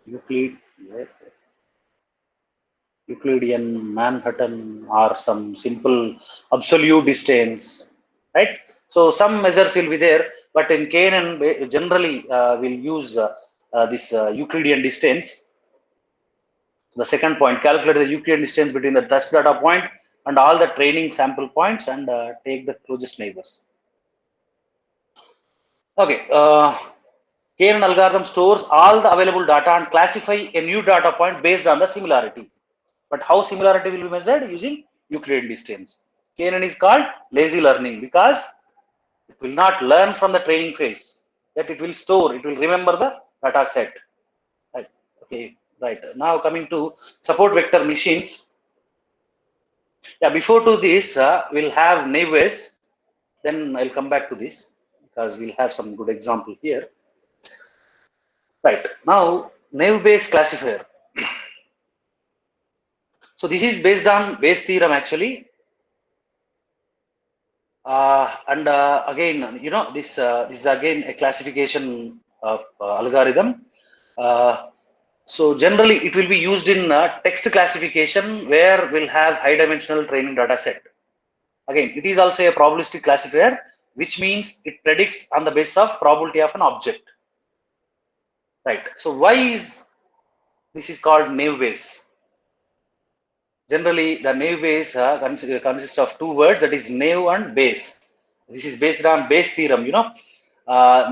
Euclid, Euclidean, Manhattan, or some simple absolute distance, right? So some measures will be there, but in KNN generally we'll use this Euclidean distance. The second point, calculate the Euclidean distance between the test data point and all the training sample points, and take the closest neighbors. Okay, KNN algorithm stores all the available data and classify a new data point based on the similarity. But how similarity will be measured? Using Euclidean distance. KNN is called lazy learning because it will not learn from the training phase. That it will store, it will remember the data set. Right. Okay, right. Now coming to support vector machines. Yeah, before to this, we'll have naive. Then I'll come back to this because we'll have some good example here. Right. Now, naive-Bayes classifier. So this is based on Bayes theorem actually. And again, you know, this is again a classification algorithm. So generally, it will be used in text classification where we'll have high dimensional training data set. Again, it is also a probabilistic classifier, which means it predicts on the basis of probability of an object. Right. So why is this is called naive-Bayes? Generally, the naive-Bayes consists of two words, that is naive and Bayes. This is based on Bayes theorem. You know,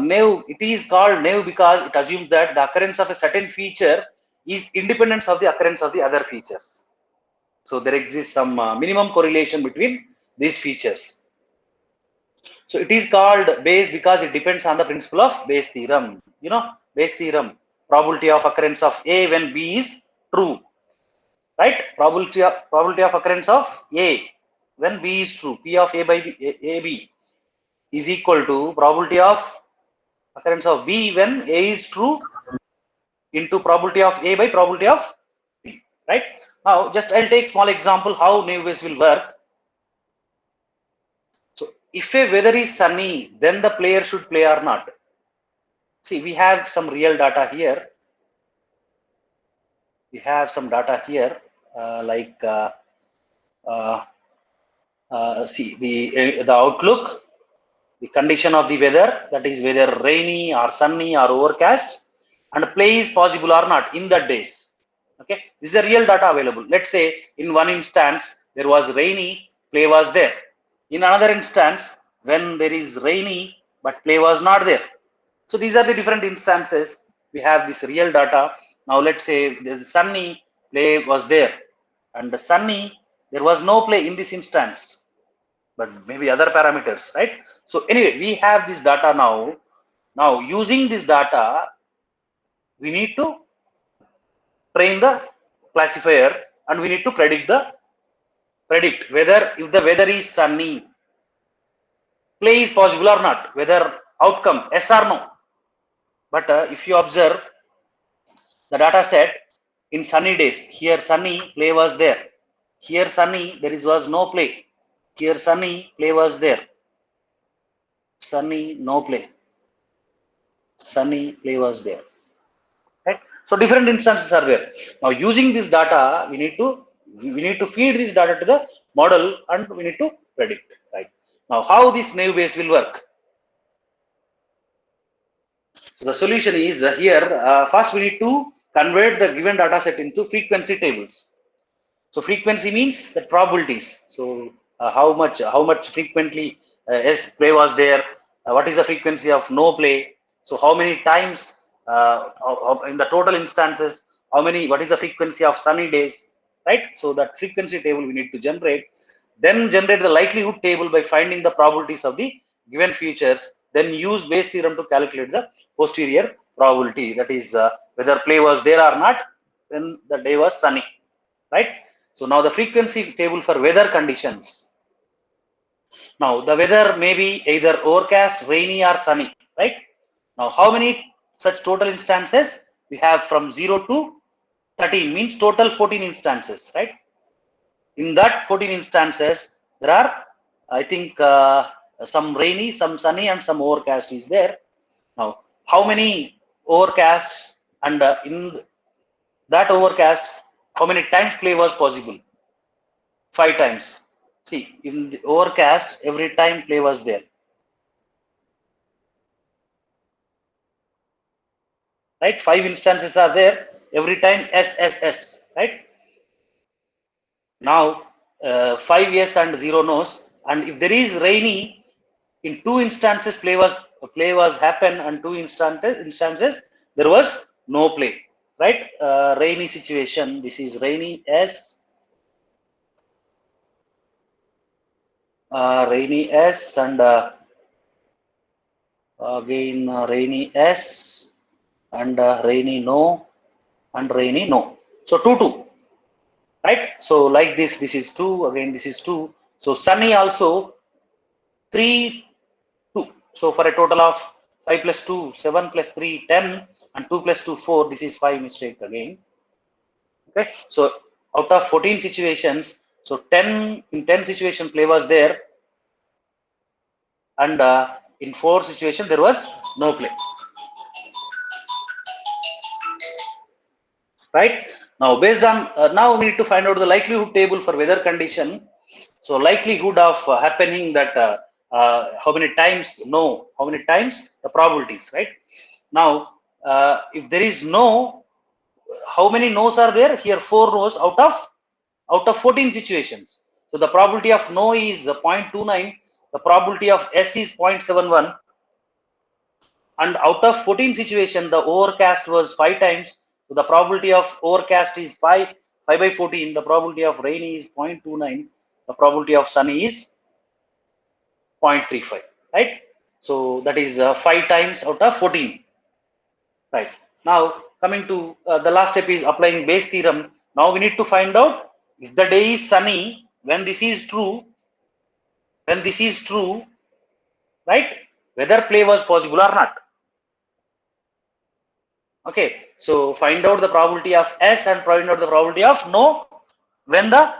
naive, it is called naive because it assumes that the occurrence of a certain feature is independent of the occurrence of the other features. So there exists some minimum correlation between these features. So it is called Bayes because it depends on the principle of Bayes theorem. You know, Bayes theorem, probability of occurrence of A when B is true. Right, probability of occurrence of A when B is true, P of A by B is equal to probability of occurrence of B when A is true into probability of A by probability of B. Right. Now just I'll take small example how naive-Bayes will work. So if a weather is sunny, then the player should play or not. See, we have some real data here. We have some data here like see the outlook, the condition of the weather, that is whether rainy or sunny or overcast, and play is possible or not in that days. Okay, this is a real data available. Let's say in one instance there was rainy, play was there. In another instance, when there is rainy but play was not there. So these are the different instances. We have this real data. Now let's say the sunny, play was there, and the sunny, there was no play in this instance, but maybe other parameters, right? So anyway, we have this data now. Now, using this data, we need to train the classifier and we need to predict whether if the weather is sunny, play is possible or not, whether outcome yes or no. But if you observe the data set in sunny days, here sunny play was there, here sunny there was no play, here sunny play was there, sunny no play, sunny play was there, right? So different instances are there. Now using this data, we need to feed this data to the model and we need to predict, right? Now how this naive Bayes will work? So the solution is here. First we need to convert the given data set into frequency tables. So frequency means the probabilities. So how much frequently yes play was there? What is the frequency of no play? So how many times in the total instances? What is the frequency of sunny days? Right. So that frequency table we need to generate. Then generate the likelihood table by finding the probabilities of the given features. Then use Bayes theorem to calculate the posterior probability. That is whether play was there or not when the day was sunny. Right. So now the frequency table for weather conditions. Now the weather may be either overcast, rainy or sunny, right? Now how many such total instances? We have from 0 to 13 means total 14 instances, right? In that 14 instances, there are, I think, some rainy, some sunny and some overcast is there. Now how many overcast and in that overcast, how many times play was possible? 5 times. See, in the overcast, every time play was there. Right? 5 instances are there. Every time SSS. Right? Now, 5 yes and 0 no's. And if there is rainy, in 2 instances play was happen, and 2 instances there was no play. Right? Rainy situation. This is rainy S. Rainy S and again rainy S and rainy no and rainy no. So 2 right? So like this is 2, again this is 2. So sunny also 3 2. So for a total of 5 plus 2 7 plus 3 10 and 2 plus 2 4. This is 5 mistake again. Okay. So out of 14 situations, so 10 in 10 situation play was there, and in 4 situation there was no play. Right? Now based on now we need to find out the likelihood table for weather condition. So likelihood of happening that how many times no, how many times the probabilities, right? Now if there is no, how many no's are there? Here 4 no's out of 14 situations. So the probability of no is 0.29, the probability of S is 0.71, and out of 14 situation the overcast was 5 times. So the probability of overcast is 5 by 14, the probability of rainy is 0.29, the probability of sunny is 0.35, right? So that is 5 times out of 14, right? Now coming to the last step is applying Bayes theorem. Now we need to find out if the day is sunny, when this is true, right? Whether play was possible or not. Okay, so find out the probability of S and find out the probability of no when the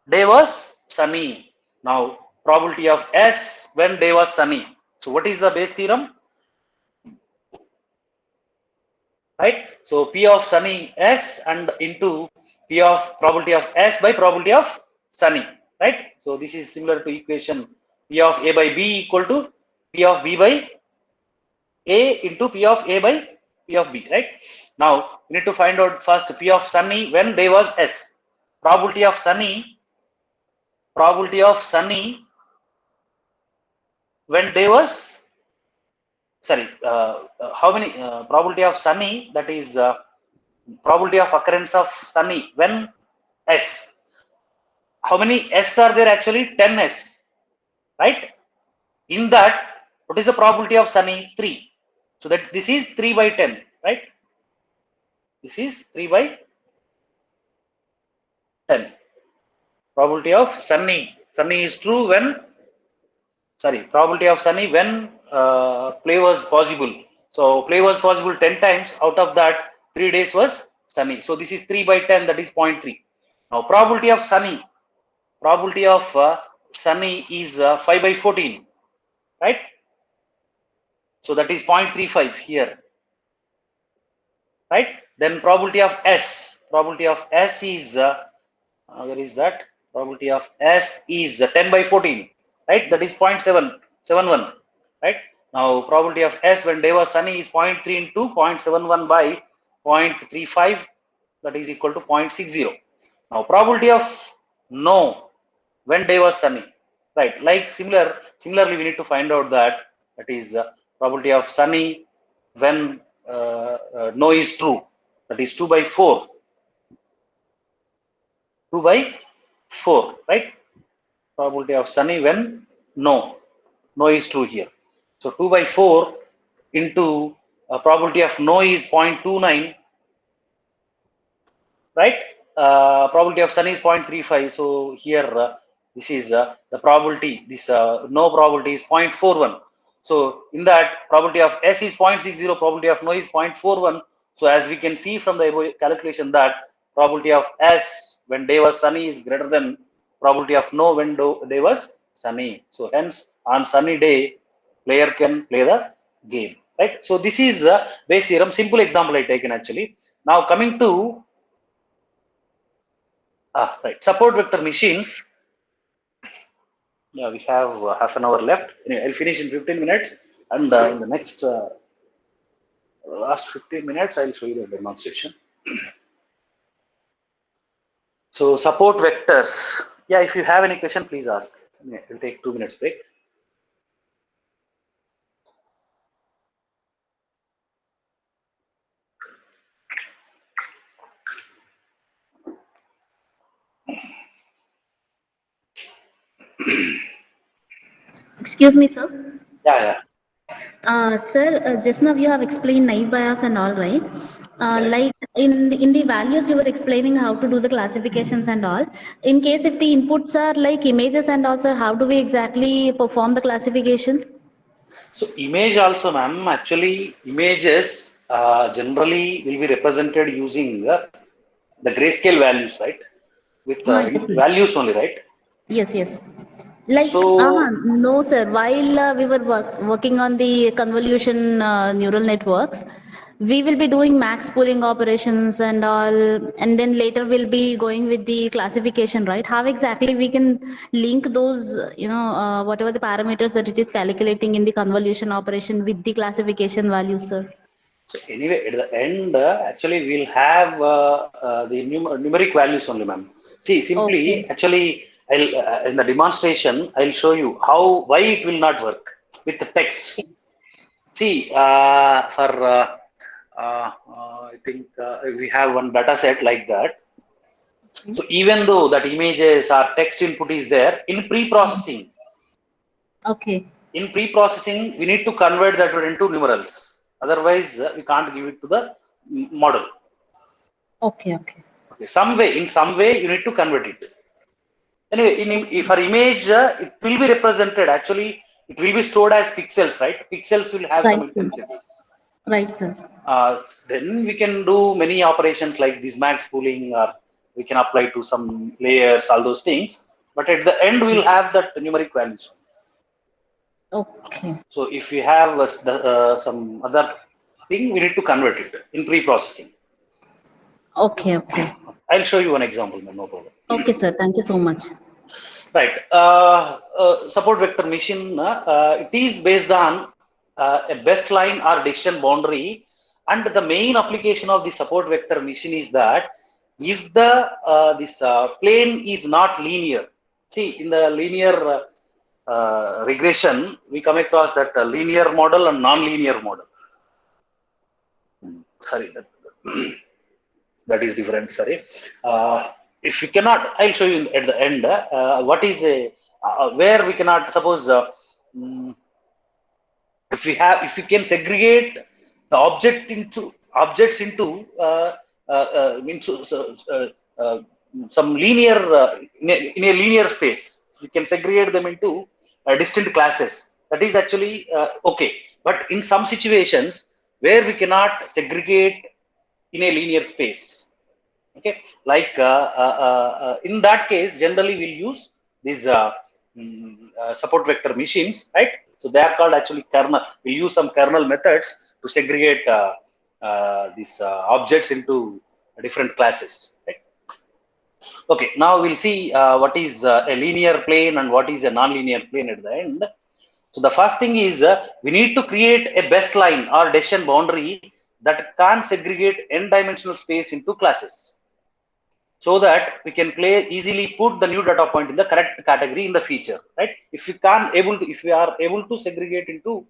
day was sunny. Now probability of S when day was sunny. So what is the Bayes theorem? Right? So P of sunny S and into P of probability of S by probability of sunny. Right? So this is similar to equation P of A by B equal to P of B by A into P of A by P of B, right? Now we need to find out first P of sunny when day was S. Probability of sunny when day was, sorry, how many probability of sunny, that is probability of occurrence of sunny when S. How many S are there actually? 10 S, right? In that, what is the probability of sunny? 3. So that this is 3 by 10, right? This is 3 by 10. Probability of Sunny. Sunny is true when, probability of Sunny when play was possible. So play was possible 10 times. Out of that, 3 days was Sunny. So this is 3 by 10, that is 0.3. Now probability of Sunny. Probability of Sunny is 5 by 14, right? So that is 0.35 here, right? Then probability of S. Probability of S is, where is that? Probability of S is 10 by 14, right? That is 0.771, right? Now probability of S when day was sunny is 0.3 into 0.71 by 0.35, that is equal to 0.60. Now probability of no when day was sunny, right? Like similarly we need to find out that is probability of sunny when no is true, that is 2 by 4. 2 by 4, right? Probability of sunny when no is true here. So 2 by 4 into probability of no is 0.29, right? Probability of sunny is 0.35. So here this is the probability. This no probability is 0.41. So in that, probability of S is 0.60, probability of no is 0.41. So as we can see from the calculation that probability of S when day was sunny is greater than probability of no when day was sunny. So hence on sunny day, player can play the game, right? So this is Bayes theorem, simple example I taken actually. Now coming to right, support vector machines. Yeah, we have half an hour left. Anyway, I'll finish in 15 minutes, and in the next last 15 minutes, I'll show you the demonstration. So support vectors. Yeah, if you have any question, please ask. We'll take 2 minutes break. Excuse me, sir. Yeah. Sir, just now you have explained naive bias and all, right? Right. Like in the values you were explaining how to do the classifications and all. In case if the inputs are like images and also, how do we exactly perform the classification? So image also, ma'am. Actually, images generally will be represented using the grayscale values, right? With values only, right? Yes. Like, So no, sir. While we were working on the convolution neural networks, we will be doing max pooling operations and all, and then later we'll be going with the classification, right? How exactly we can link those, whatever the parameters that it is calculating in the convolution operation with the classification values, sir? So anyway, at the end, actually, we'll have the numeric values only, ma'am. See, simply, actually, I'll in the demonstration, I'll show you why it will not work with the text. See, I think we have one data set like that. So even though that images or text input is there in pre-processing. Okay. In pre-processing, we need to convert that into numerals. Otherwise, we can't give it to the model. Okay. In some way, you need to convert it. Anyway, for image, it will be represented. Actually, it will be stored as pixels, right? Pixels will have some intensities. Right, sir. Then we can do many operations like this max pooling, or we can apply to some layers, all those things. But at the end, we'll have that numeric values. Okay. So if we have some other thing, we need to convert it in pre-processing. Okay. I'll show you one example, no problem. Okay, sir. Thank you so much. Right. Support vector machine, it is based on a best line or decision boundary. And the main application of the support vector machine is that if the this plane is not linear. See, in the linear regression, we come across that linear model and non-linear model. Sorry, that is different. Sorry. If you cannot, I'll show you at the end what is where we cannot suppose if we can segregate the objects into some linear in a linear space. We can segregate them into distinct classes. That is actually okay. But in some situations where we cannot segregate in a linear space, okay, like in that case, generally we'll use these support vector machines, right? So they are called actually kernel. We use some kernel methods to segregate these objects into different classes, right? Okay, now we'll see what is a linear plane and what is a non-linear plane at the end. So the first thing is we need to create a best line or decision boundary that can segregate n-dimensional space into classes, so that we can easily put the new data point in the correct category in the feature, right? If we are able to segregate into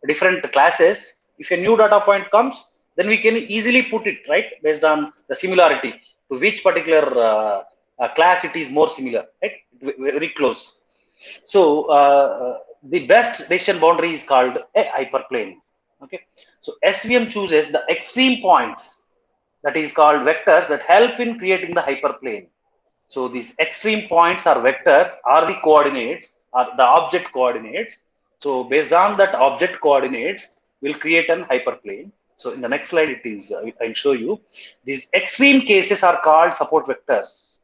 different classes, if a new data point comes, then we can easily put it, right, based on the similarity to which particular class it is more similar, right? Very close. So the best decision boundary is called a hyperplane. Okay, so SVM chooses the extreme points, that is called vectors, that help in creating the hyperplane. So these extreme points are vectors, are the coordinates, are the object coordinates. So based on that object coordinates, we'll create an hyperplane. So in the next slide, it is I'll show you. These extreme cases are called support vectors.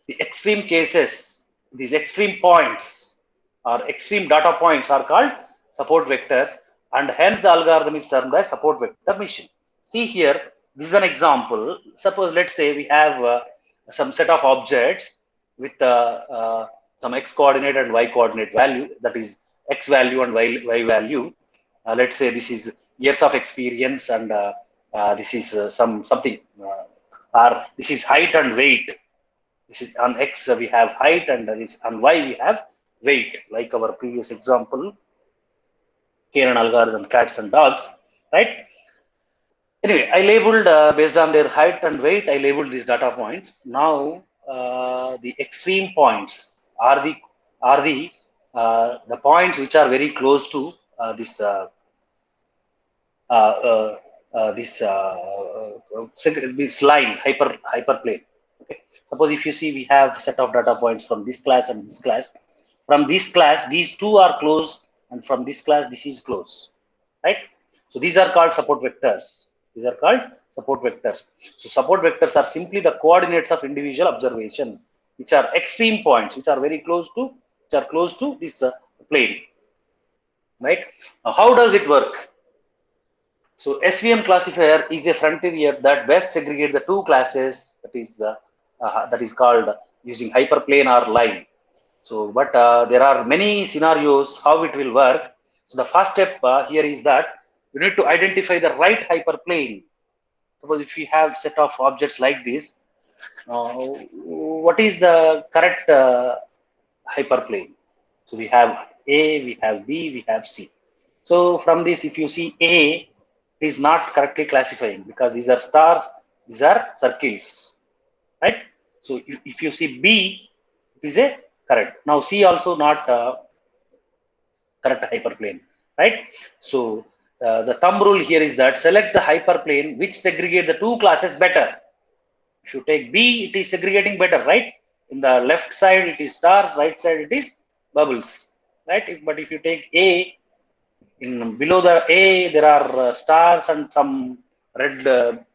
The extreme cases, these extreme points or extreme data points are called support vectors, and hence the algorithm is termed as support vector machine. See here, this is an example. Suppose, let's say we have some set of objects with some x coordinate and y coordinate value, that is x value and y value. Let's say this is years of experience, and this is something, or this is height and weight. This is on X we have height, and this on Y we have weight, like our previous example, Canine algorithm, cats and dogs, right? Anyway, I labeled based on their height and weight, I labeled these data points. Now the extreme points are the points which are very close to this this line hyperplane. Okay. Suppose if you see, we have a set of data points from this class and this class. From this class, these two are close, and from this class, this is close, right? So these are called support vectors. These are called support vectors. So support vectors are simply the coordinates of individual observation, which are extreme points, which are very close to, this plane, right? Now, how does it work? So SVM classifier is a frontier that best segregate the two classes, that is called using hyperplane or line. So, but there are many scenarios how it will work. So the first step here is that you need to identify the right hyperplane. Suppose if we have set of objects like this, what is the correct hyperplane? So we have A, we have B, we have C. So from this, if you see A, is not correctly classifying, because these are stars, these are circles, right? So if you see B, it is a correct. Now C also not correct hyperplane, right? So the thumb rule here is that select the hyperplane which segregate the two classes better. If you take B, it is segregating better, right? In the left side it is stars, right side it is bubbles, right? But if you take A, in below the A there are stars and some red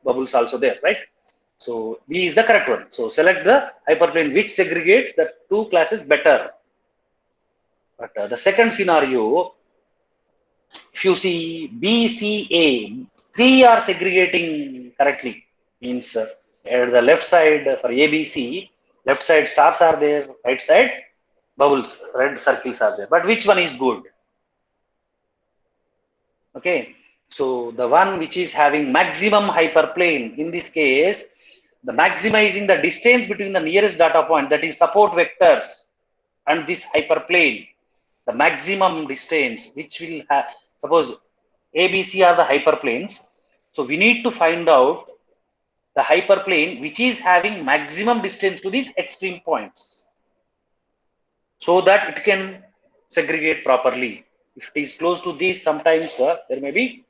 bubbles also there, right? So B is the correct one. So select the hyperplane which segregates the two classes better. But the second scenario, if you see B, C, A, three are segregating correctly. Means at the left side for A, B, C, left side stars are there, right side bubbles, red circles are there. But which one is good? Okay, so the one which is having maximum hyperplane, in this case, the maximizing the distance between the nearest data point, that is support vectors, and this hyperplane, the maximum distance which will have, suppose A, B, C are the hyperplanes. So we need to find out the hyperplane which is having maximum distance to these extreme points, so that it can segregate properly. If it is close to this, sometimes there may be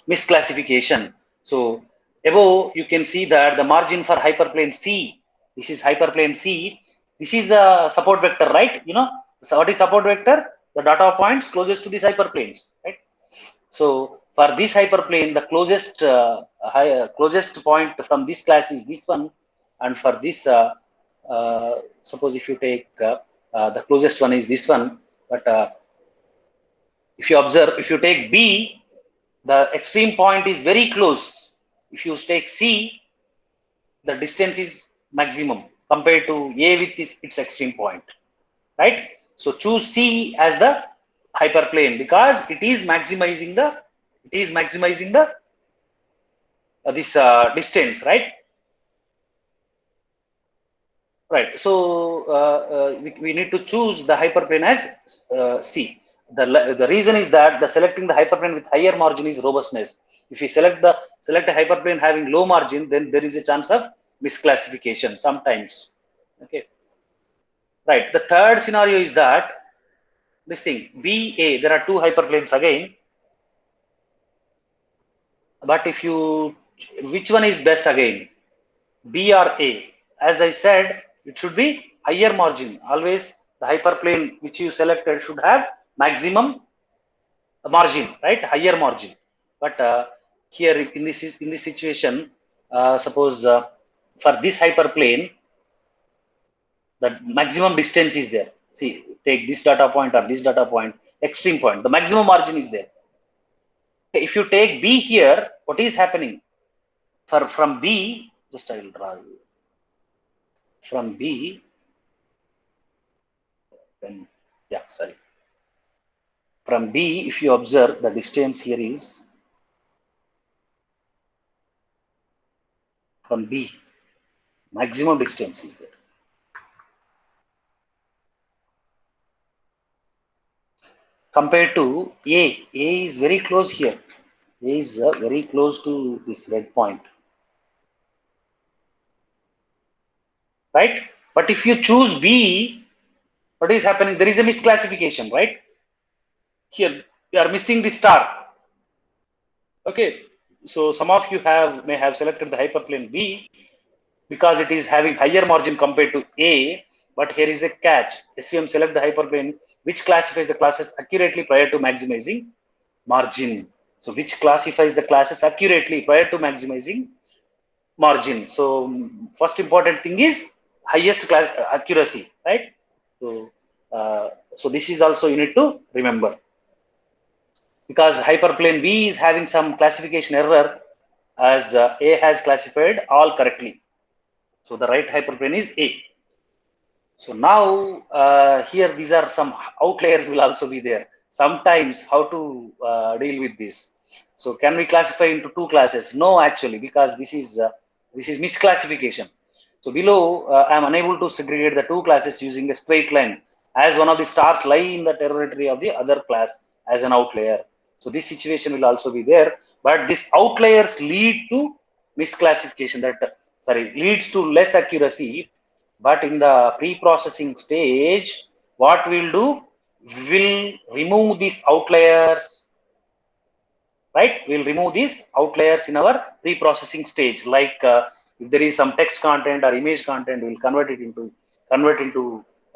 misclassification. So above you can see that the margin for hyperplane C, this is hyperplane C, this is the support vector, right? You know, so what is support vector? The data points closest to these hyperplanes, right? So for this hyperplane, the closest point from this class is this one, and for this, suppose if you take the closest one is this one, but if you observe, if you take B, the extreme point is very close. If you take C, the distance is maximum compared to A with its extreme point, right? So choose C as the hyperplane because it is maximizing the this distance, right? Right. So we need to choose the hyperplane as C. The reason is that the selecting the hyperplane with higher margin is robustness. If we select a hyperplane having low margin, then there is a chance of misclassification sometimes. Okay. Right. The third scenario is that this thing BA. There are two hyperplanes again. But if you, which one is best again? B or A? As I said, it should be higher margin. Always the hyperplane which you selected should have maximum margin, right? Higher margin. But here in this situation, suppose for this hyperplane, the maximum distance is there. See, take this data point or this data point, extreme point. The maximum margin is there. If you take B here, what is happening? From B, just I will draw from B. Then, yeah, sorry. From B, if you observe, the distance here is from B, maximum distance is there. Compared to A is very close here. A is very close to this red point, right? But if you choose B, what is happening? There is a misclassification, right? Here you are missing the star. Okay, so some of you may have selected the hyperplane B because it is having higher margin compared to A, but here is a catch. SVM select the hyperplane which classifies the classes accurately prior to maximizing margin. So which classifies the classes accurately prior to maximizing margin. So first important thing is highest class accuracy, right? So so this is also you need to remember, because hyperplane B is having some classification error as A has classified all correctly. So the right hyperplane is A. So now here these are some outliers will also be there. Sometimes how to deal with this. So can we classify into two classes? No, actually, because this is misclassification. So below I am unable to segregate the two classes using a straight line, as one of the stars lie in the territory of the other class as an outlier. So this situation will also be there, but these outliers lead to misclassification, leads to less accuracy. But in the pre-processing stage, what we'll do, we'll remove these outliers, right? We'll remove these outliers in our pre-processing stage. Like if there is some text content or image content, we'll convert into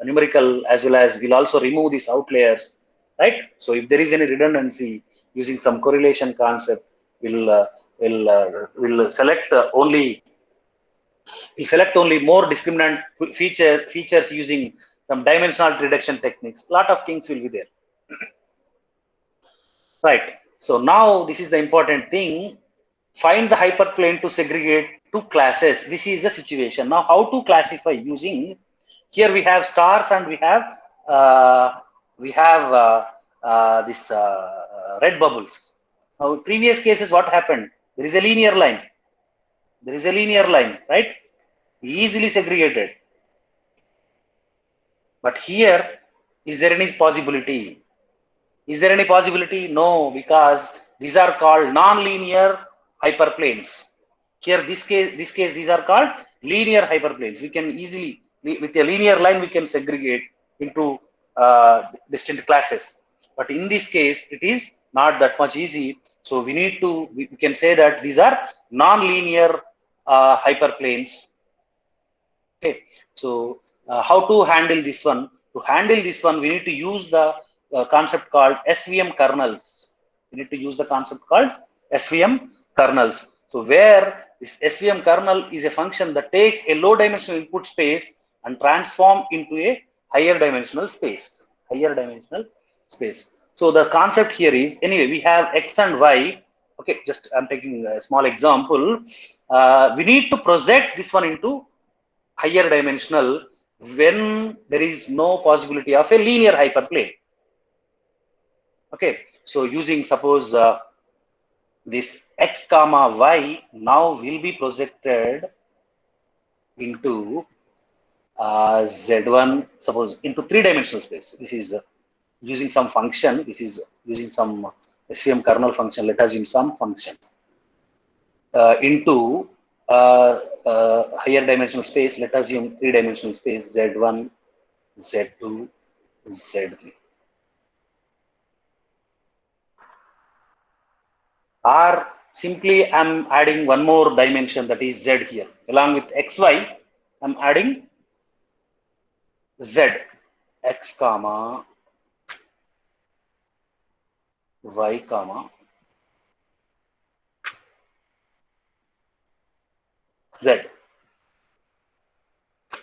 a numerical, as well as we'll also remove these outliers, right? So if there is any redundancy, using some correlation concept, we'll select only more discriminant features using some dimensional reduction techniques. A lot of things will be there. Right. So now this is the important thing. Find the hyperplane to segregate two classes. This is the situation. Now how to classify using, here we have stars and we have this red bubbles. Now previous cases, what happened? There is a linear line. There is a linear line, right? Easily segregated. But here, is there any possibility? Is there any possibility? No, because these are called non-linear hyperplanes. Here, this case, these are called linear hyperplanes. We can easily, with a linear line, we can segregate into distinct classes. But in this case, it is not that much easy. So we need to, we can say that these are non-linear hyperplanes. Okay, so how to handle this one? To handle this one, we need to use the concept called SVM kernels. We need to use the concept called SVM kernels. So where this SVM kernel is a function that takes a low dimensional input space and transform into a higher dimensional space. Higher dimensional space. So the concept here is, anyway, we have X and Y. Okay, just I'm taking a small example. We need to project this one into higher dimensional when there is no possibility of a linear hyperplane. Okay, so using suppose this x comma y now will be projected into z1, suppose into three-dimensional space. This is using some function. This is using some SVM kernel function. Let us use some function into higher dimensional space. Let us assume three-dimensional space z1, z2, z3. Or simply I'm adding one more dimension, that is z here. Along with xy, I'm adding z, x comma y comma z.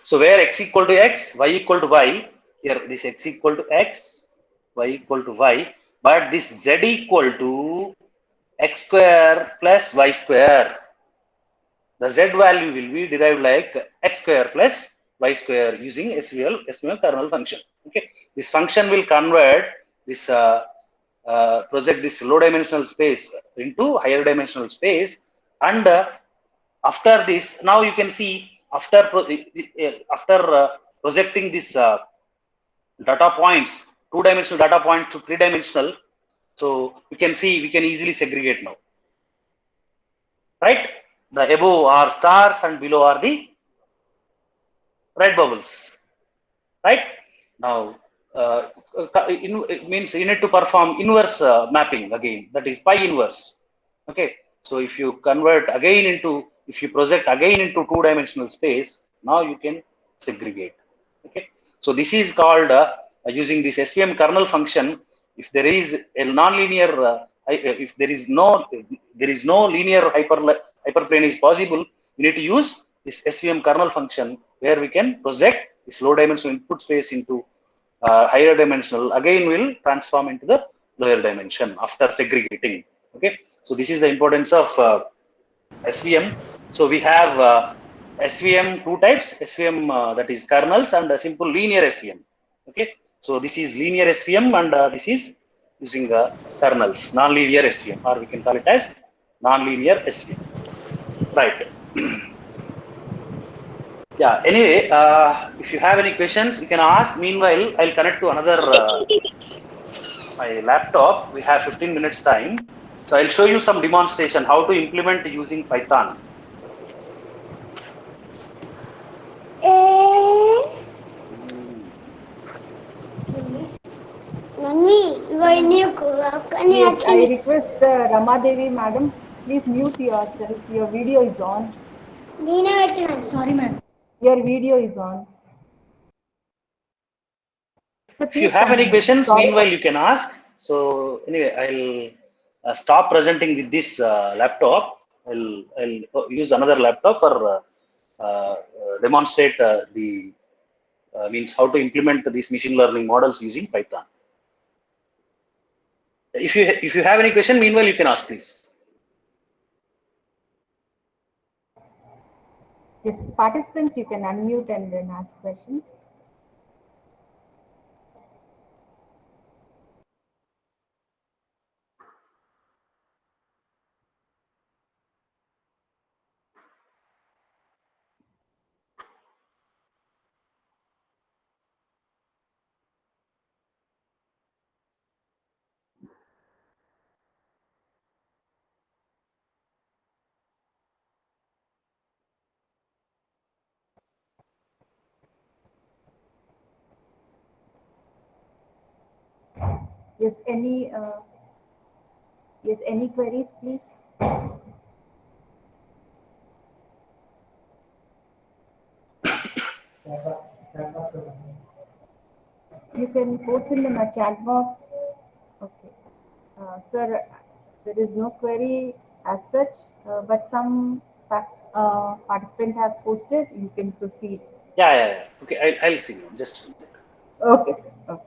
So where x equal to x, y equal to y, here this x equal to x, y equal to y, but this z equal to x square plus y square. The z value will be derived like x square plus y square using SVM kernel function. Okay, this function will convert this project this low dimensional space into higher dimensional space, and after this, now you can see after projecting this data points, two-dimensional data points to three-dimensional, so we can see we can easily segregate now, right? The above are stars and below are the red bubbles, right? Now, it means you need to perform inverse mapping again, that is pi inverse. Okay, so if you convert again into, if you project again into two-dimensional space, now you can segregate. Okay, so this is called using this SVM kernel function. If there is a nonlinear, if there is no linear hyperplane is possible, we need to use this SVM kernel function where we can project this low dimensional input space into higher dimensional, again will transform into the lower dimension after segregating. Okay, so this is the importance of SVM. So we have SVM two types, SVM that is kernels and a simple linear SVM. Okay, so this is linear SVM and this is using kernels, non-linear SVM, or we can call it as non-linear SVM. Right. Yeah, anyway, if you have any questions, you can ask. Meanwhile, I'll connect to another my laptop. We have 15 minutes time. So I'll show you some demonstration how to implement using Python. Yes, I request Rama Devi madam, please mute yourself. Your video is on. Sorry, madam. Your video is on. So If you please have any continue. questions, Sorry. meanwhile you can ask. So anyway, I'll stop presenting with this laptop. I'll use another laptop for demonstrate the means how to implement these machine learning models using Python. If you have any question, meanwhile you can ask, please. Yes, participants, you can unmute and then ask questions. Yes, any queries, please? You can post in the chat box. Okay. Sir, there is no query as such, but some participants have posted. You can proceed. Yeah. Okay, I'll see you. Just a minute. Okay, sir. Okay.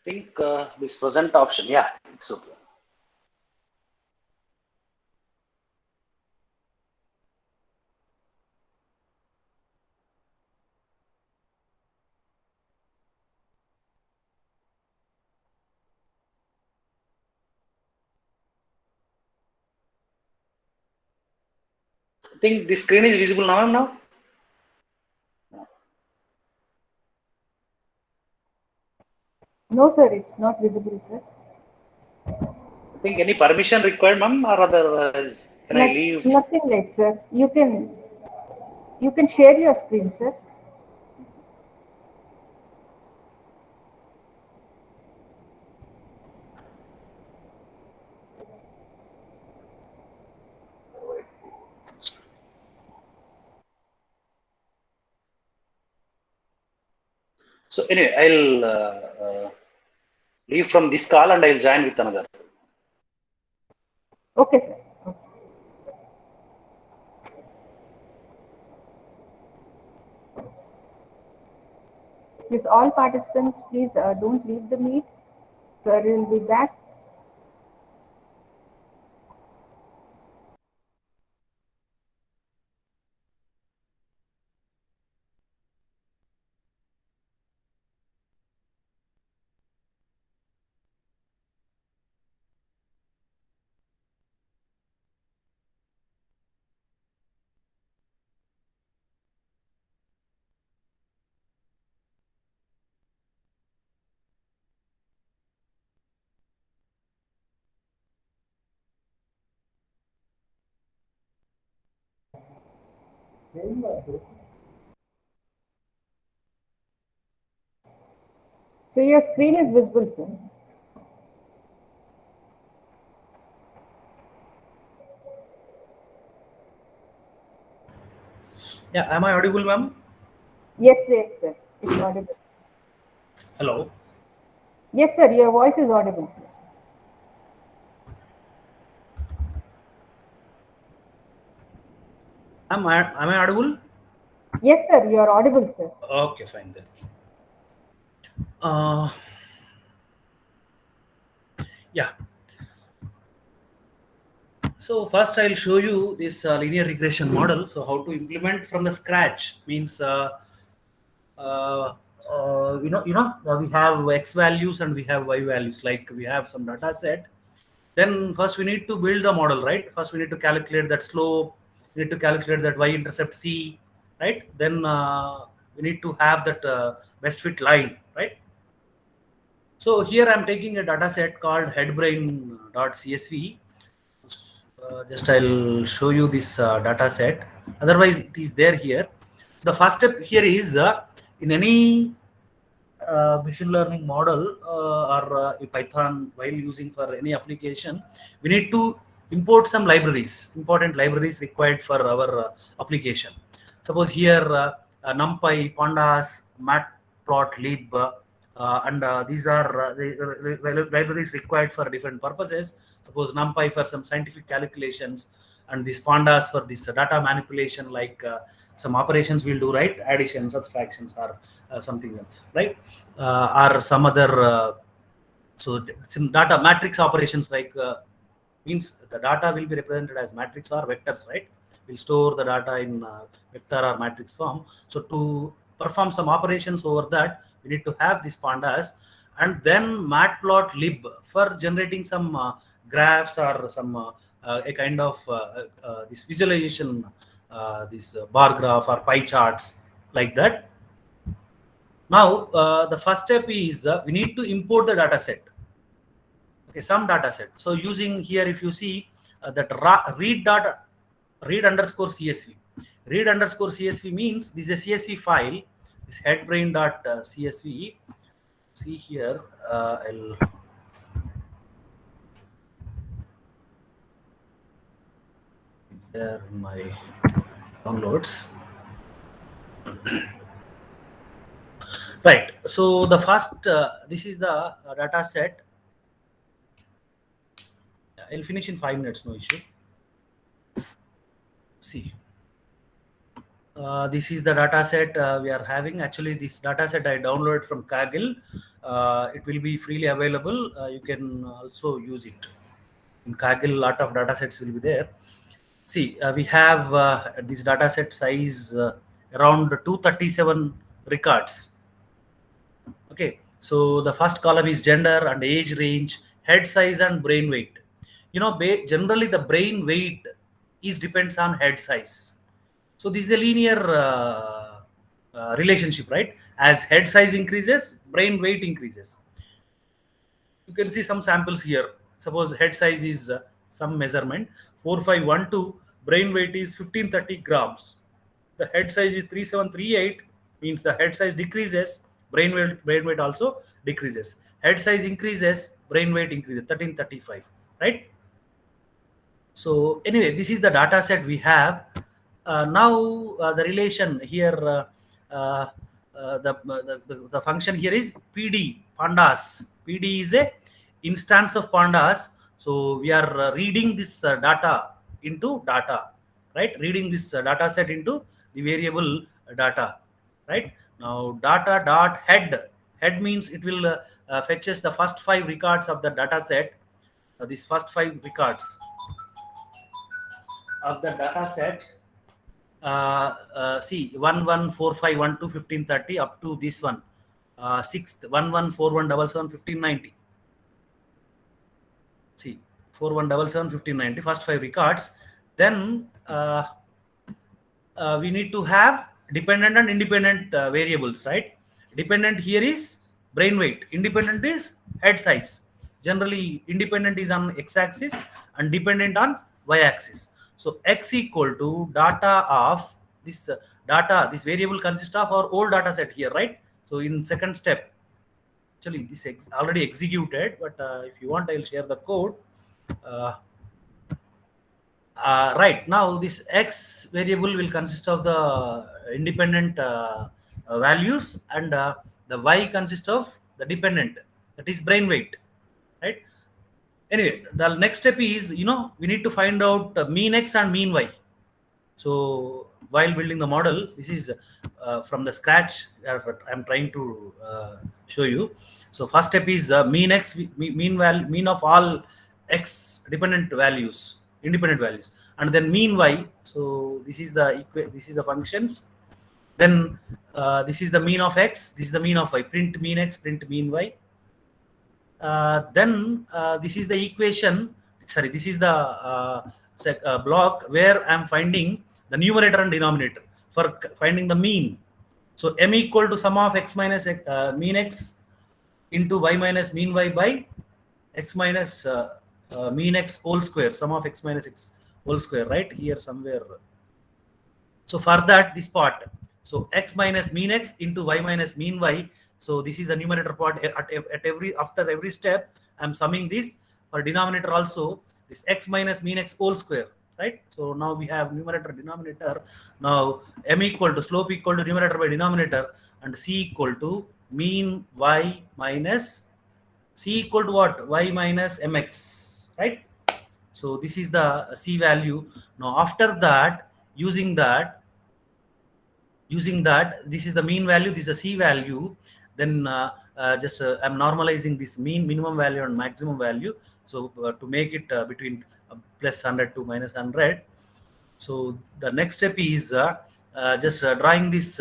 I think this present option, yeah, it's okay. I think the screen is visible now. No, sir, it's not visible, sir. I think any permission required, ma'am, or otherwise can I leave? Nothing like, sir. You can share your screen, sir. So anyway, I'll leave from this call and I'll join with another. Okay, sir. Okay. Please, all participants, please don't leave the meet. Sir will be back. So your screen is visible, sir. Yeah, am I audible, ma'am? Yes, sir. It's audible. Hello. Yes, sir. Your voice is audible, sir. Am I audible? Yes, sir. You are audible, sir. Okay, fine then. Yeah. So first I'll show you this linear regression model. So how to implement from the scratch means we have x values and we have y values. Like we have some data set. Then first we need to build the model, right? First we need to calculate that slope. We need to calculate that y-intercept c, right? Then we need to have that best fit line, right? So here I'm taking a data set called headbrain.csv. Just I'll show you this data set. Otherwise, it is there here. So the first step here is in any machine learning model or Python while using for any application, we need to import some libraries, important libraries required for our application. Suppose here NumPy, Pandas, Matplotlib, and these are the libraries required for different purposes. Suppose NumPy for some scientific calculations, and this Pandas for this data manipulation, like some operations we'll do, right? Addition, subtractions, or something, right? Or some other some data matrix operations like means the data will be represented as matrix or vectors, right? We'll store the data in vector or matrix form. So to perform some operations over that, we need to have these pandas, and then matplotlib for generating some graphs or some a kind of this visualization, this bar graph or pie charts like that. Now the first step is we need to import the data set. Okay, some data set. So using here, if you see that read underscore CSV. Read underscore CSV means this is a CSV file. This headbrain.csv. See here, I'll there in my downloads. Right. So the first, this is the data set. I'll finish in 5 minutes, no issue. See, this is the data set we are having. Actually, this data set I downloaded from Kaggle. It will be freely available. You can also use it. In Kaggle, a lot of data sets will be there. See, we have this data set size around 237 records. Okay, so the first column is gender and age range, head size and brain weight. You know, generally the brain weight depends on head size. So this is a linear relationship, right? As head size increases, brain weight increases. You can see some samples here. Suppose head size is some measurement 4512, brain weight is 1530 grams. The head size is 3738, means the head size decreases, brain weight also decreases. Head size increases, brain weight increases, 1335, right? So anyway, this is the data set we have. Now the relation here, the function here is PD, pandas. PD is a instance of pandas. So we are reading this data into data, right? Reading this data set into the variable data, right? Now data dot head. Head means it will fetches the first 5 records of the data set. These first 5 records of the data set. See 1145121530 up to this one, 6th 1141771590. See 41771590, first 5 records. Then we need to have dependent and independent variables, right? Dependent here is brain weight, independent is head size. Generally independent is on x-axis and dependent on y-axis. So x equal to data of this data, this variable consists of our old data set here, right? So in second step, actually this already executed, but if you want, I'll share the code. Right now, this x variable will consist of the independent values, and the y consists of the dependent, that is brain weight, right? Anyway, the next step is, you know, we need to find out mean x and mean y. So while building the model, this is from the scratch I'm trying to show you. So first step is mean x, mean of all x dependent values, independent values, and then mean y. So this is the functions. Then this is the mean of x, this is the mean of y. Print mean x, print mean y. Then this is the equation. Sorry, this is the block where I'm finding the numerator and denominator for finding the mean. So m equal to sum of x minus mean x into y minus mean y by x minus mean x whole square, sum of x minus x whole square, right here somewhere. So for that, this part, so x minus mean x into y minus mean y. So this is the numerator part. After every step, I'm summing this. For denominator also, this x minus mean x whole square, right? So now we have numerator, denominator. Now m equal to slope equal to numerator by denominator, and c equal to mean y minus c equal to what? Y minus mx, right? So this is the c value. Now after that, using that, this is the mean value, this is the c value. Then I'm normalizing this minimum value and maximum value. So to make it between plus 100 to minus 100. So the next step is just drawing this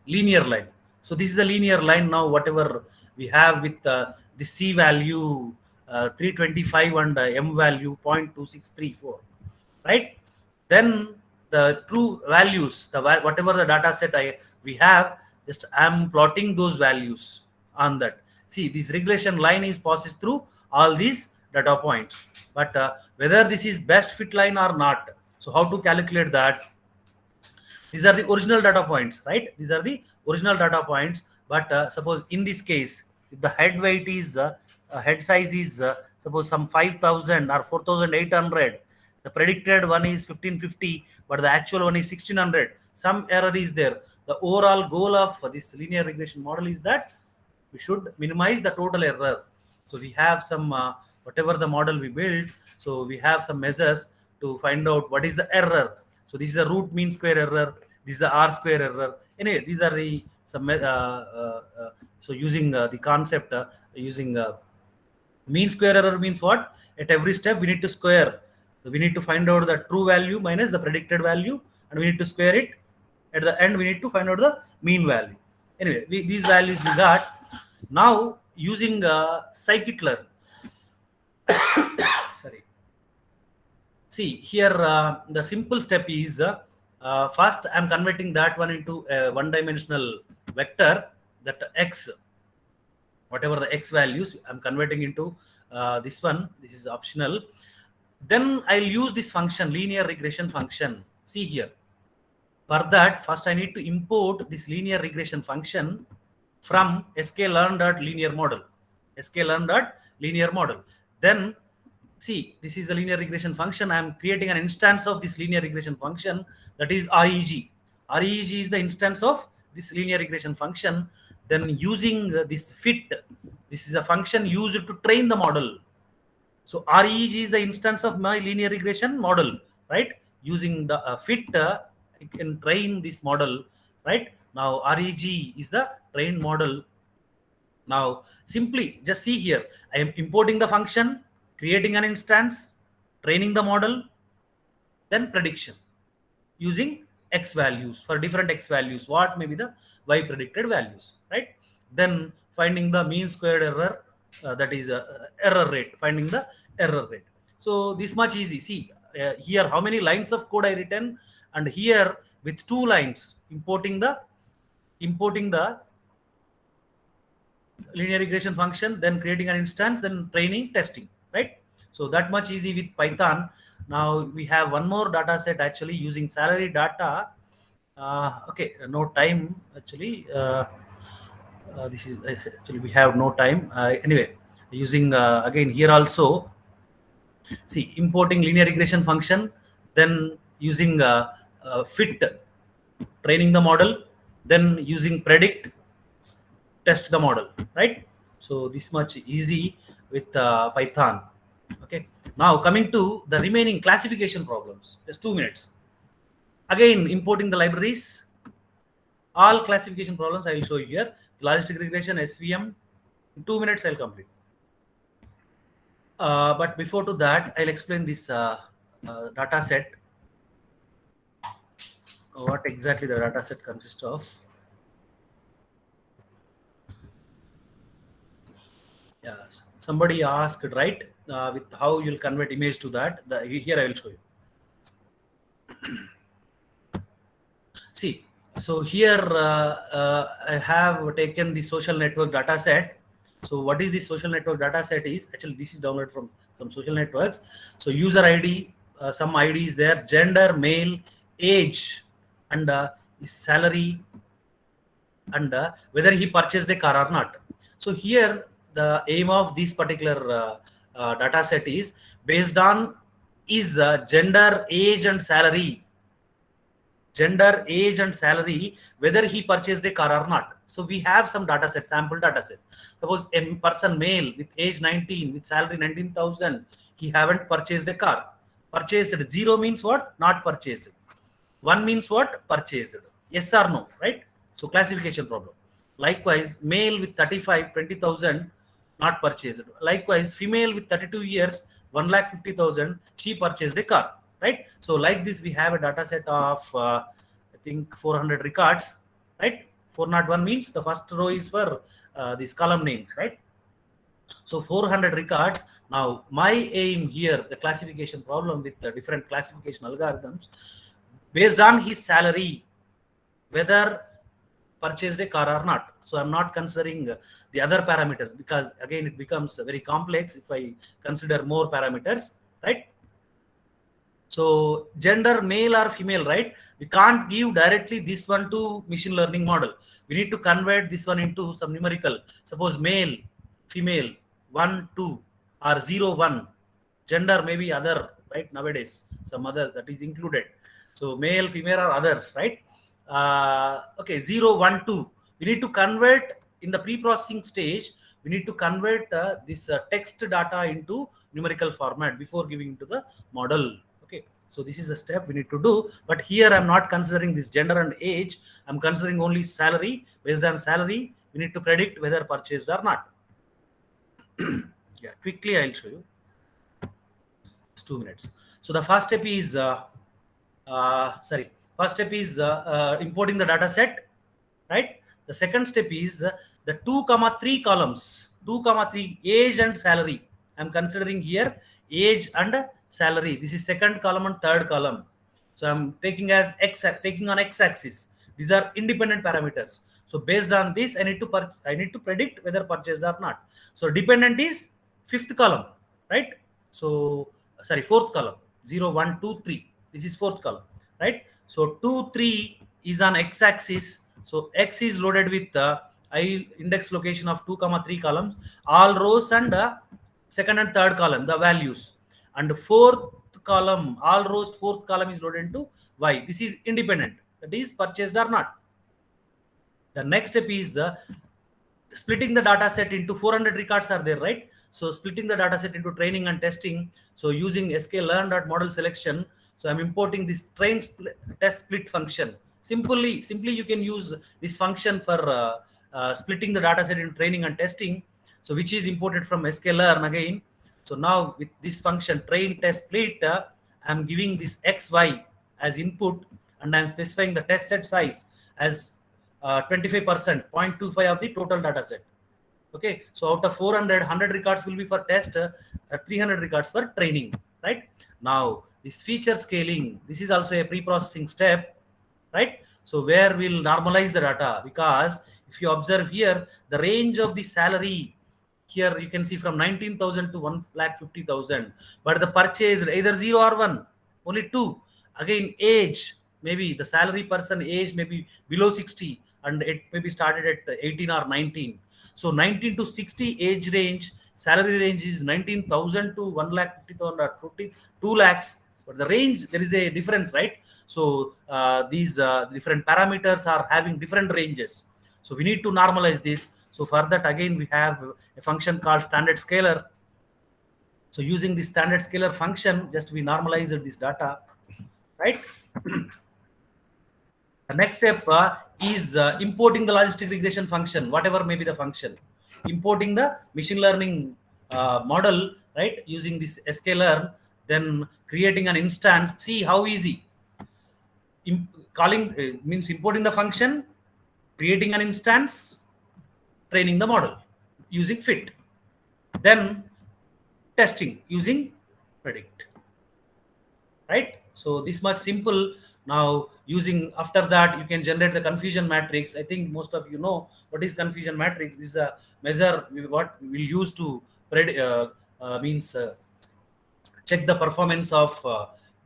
linear line. So this is a linear line now, whatever we have with the C value 325 and M value 0.2634, right? Then the true values, whatever the data set we have, just I'm plotting those values on that. See, this regression line is passes through all these data points, but whether this is best fit line or not. So how to calculate that? These are the original data points, right? These are the original data points. But suppose in this case, if the head weight is head size is suppose some 5,000 or 4,800, the predicted one is 1550, but the actual one is 1600. Some error is there. The overall goal of this linear regression model is that we should minimize the total error. So we have some whatever the model we build. So we have some measures to find out what is the error. So this is a root mean square error. This is the R square error. Anyway, these are the some. So using the concept using mean square error means what? At every step we need to square. So we need to find out the true value minus the predicted value, and we need to square it. At the end, we need to find out the mean value. Anyway, these values we got. Now using scikit-learn. Sorry. See here, the simple step is first I'm converting that one into a one-dimensional vector, that x, whatever the x values, I'm converting into this one. This is optional. Then I'll use this function, linear regression function. See here. For that, first I need to import this linear regression function from sklearn.linear model. sklearn.linear model. Then see, this is a linear regression function. I am creating an instance of this linear regression function, that is REG. REG is the instance of this linear regression function. Then using this fit, this is a function used to train the model. So REG is the instance of my linear regression model, right? Using the fit, I can train this model, right? Now REG is the trained model. Now simply just see here, I am importing the function, creating an instance, training the model, then prediction using x values for different x values. What may be the y predicted values, right? Then finding the mean squared error, that is error rate, finding the error rate. So this much easy. See here how many lines of code I written, and here with 2 lines importing the linear regression function, then creating an instance, then training, testing, right? So that much easy with Python. Now we have one more data set actually using salary data. Okay, no time actually. This is actually we have no time. Anyway, using again here also, see, importing linear regression function, then using fit, training the model, then using predict, test the model, right? So this much easy with Python. Okay, now coming to the remaining classification problems, just 2 minutes. Again, importing the libraries, all classification problems I will show you here. Logistic regression, SVM, in 2 minutes I'll complete. But before to that, I'll explain this data set, what exactly the data set consists of. Yeah, somebody asked, right, with how you'll convert image to that. Here I will show you. See, so here I have taken the social network data set. So what is this social network data set is, actually this is downloaded from some social networks. So user ID, some ID is there, gender, male, age, and his salary, and whether he purchased a car or not. So here the aim of this particular data set is based on is gender, age, and salary. Gender, age, and salary, whether he purchased a car or not. So we have some data set, sample data set. Suppose a person male with age 19, with salary 19,000, he haven't purchased a car. Purchased, 0 means what? Not purchased. 1 means what? Purchased. Yes or no, right? So classification problem. Likewise, male with 35, 20,000, not purchased. Likewise, female with 32 years, 1,50,000, she purchased a car, right? So like this, we have a data set of, I think 400 records, right? 401 means the first row is for these column names, right? So 400 records. Now my aim here, the classification problem with the different classification algorithms, based on his salary, whether purchased a car or not. So I'm not considering the other parameters, because again it becomes very complex if I consider more parameters, right? So gender, male or female, right? We can't give directly this one to machine learning model. We need to convert this one into some numerical. Suppose male, female, 1, 2 or 0, 1. Gender maybe other, right? Nowadays, some other that is included. So male, female or others, right? Okay, 0, 1, 2. We need to convert in the pre-processing stage. We need to convert this text data into numerical format before giving to the model. Okay, so this is a step we need to do. But here I'm not considering this gender and age. I'm considering only salary. Based on salary, we need to predict whether purchased or not. Yeah, quickly I'll show you. It's 2 minutes. So the first step is importing the data set, right? The second step is the 2,3 columns, 2,3 age and salary. I'm considering here age and salary. This is second column and third column. So I'm taking as taking on x-axis. These are independent parameters. So based on this, I need to predict whether purchased or not. So dependent is fifth column, right? So sorry, fourth column, 0, 1, 2, 3. This is fourth column, right? So 2, 3 is on x-axis. So x is loaded with the index location of 2,3 columns, all rows and second and third column, the values. And fourth column, all rows, fourth column is loaded into y. This is independent, that is purchased or not. The next step is splitting the data set into 400 records are there, right? So splitting the data set into training and testing. So using sklearn.model selection. So I'm importing this test split function. Simply you can use this function for splitting the data set into training and testing. So which is imported from sklearn again. So now with this function train test split, I'm giving this xy as input, and I'm specifying the test set size as 25%, 0.25 of the total data set. Okay, so out of 400, 100 records will be for test, 300 records for training, right? Now this feature scaling, this is also a pre-processing step, right? So where we'll normalize the data, because if you observe here, the range of the salary here you can see from 19,000 to 1,50,000, but the purchase either 0 or 1, only 2. Again, age, maybe the salary person age maybe below 60, and it may be started at 18 or 19. So 19 to 60 age range, salary range is 19,000 to 1,50,000 or 2 lakhs. But the range, there is a difference, right? So these different parameters are having different ranges. So we need to normalize this. So for that, again, we have a function called standard scaler. So using this standard scaler function, just we normalized this data, right? The next step is importing the logistic regression function, whatever may be the function. Importing the machine learning model, right? Using this sklearn, then creating an instance. See how easy. Calling means importing the function, creating an instance, training the model using fit, then testing using predict, right? So this much simple. Now using, after that you can generate the confusion matrix. I think most of you know what is confusion matrix. This is a measure what we will use to check the performance of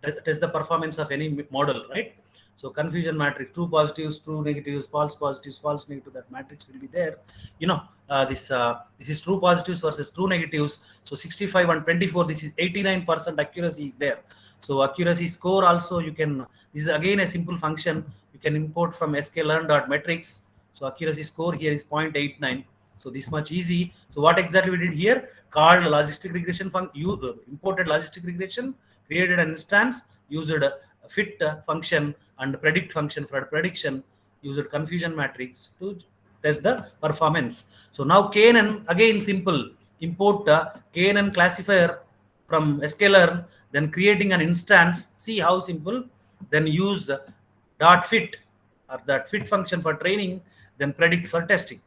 test the performance of any model, right? So confusion matrix, true positives, true negatives, false positives, false negative, that matrix will be there. You know, this is true positives versus true negatives. So 65 and 24, this is 89% accuracy is there. So accuracy score also you can, this is again a simple function you can import from sklearn.metrics. So accuracy score here is 0.89. So this much easy. So what exactly we did here? Called logistic regression function, imported logistic regression, created an instance, used a fit function and predict function for prediction, used confusion matrix to test the performance. So now KNN again simple. import KNN classifier from sklearn, then creating an instance. See how simple. Then use dot fit or that fit function for training, then predict for testing.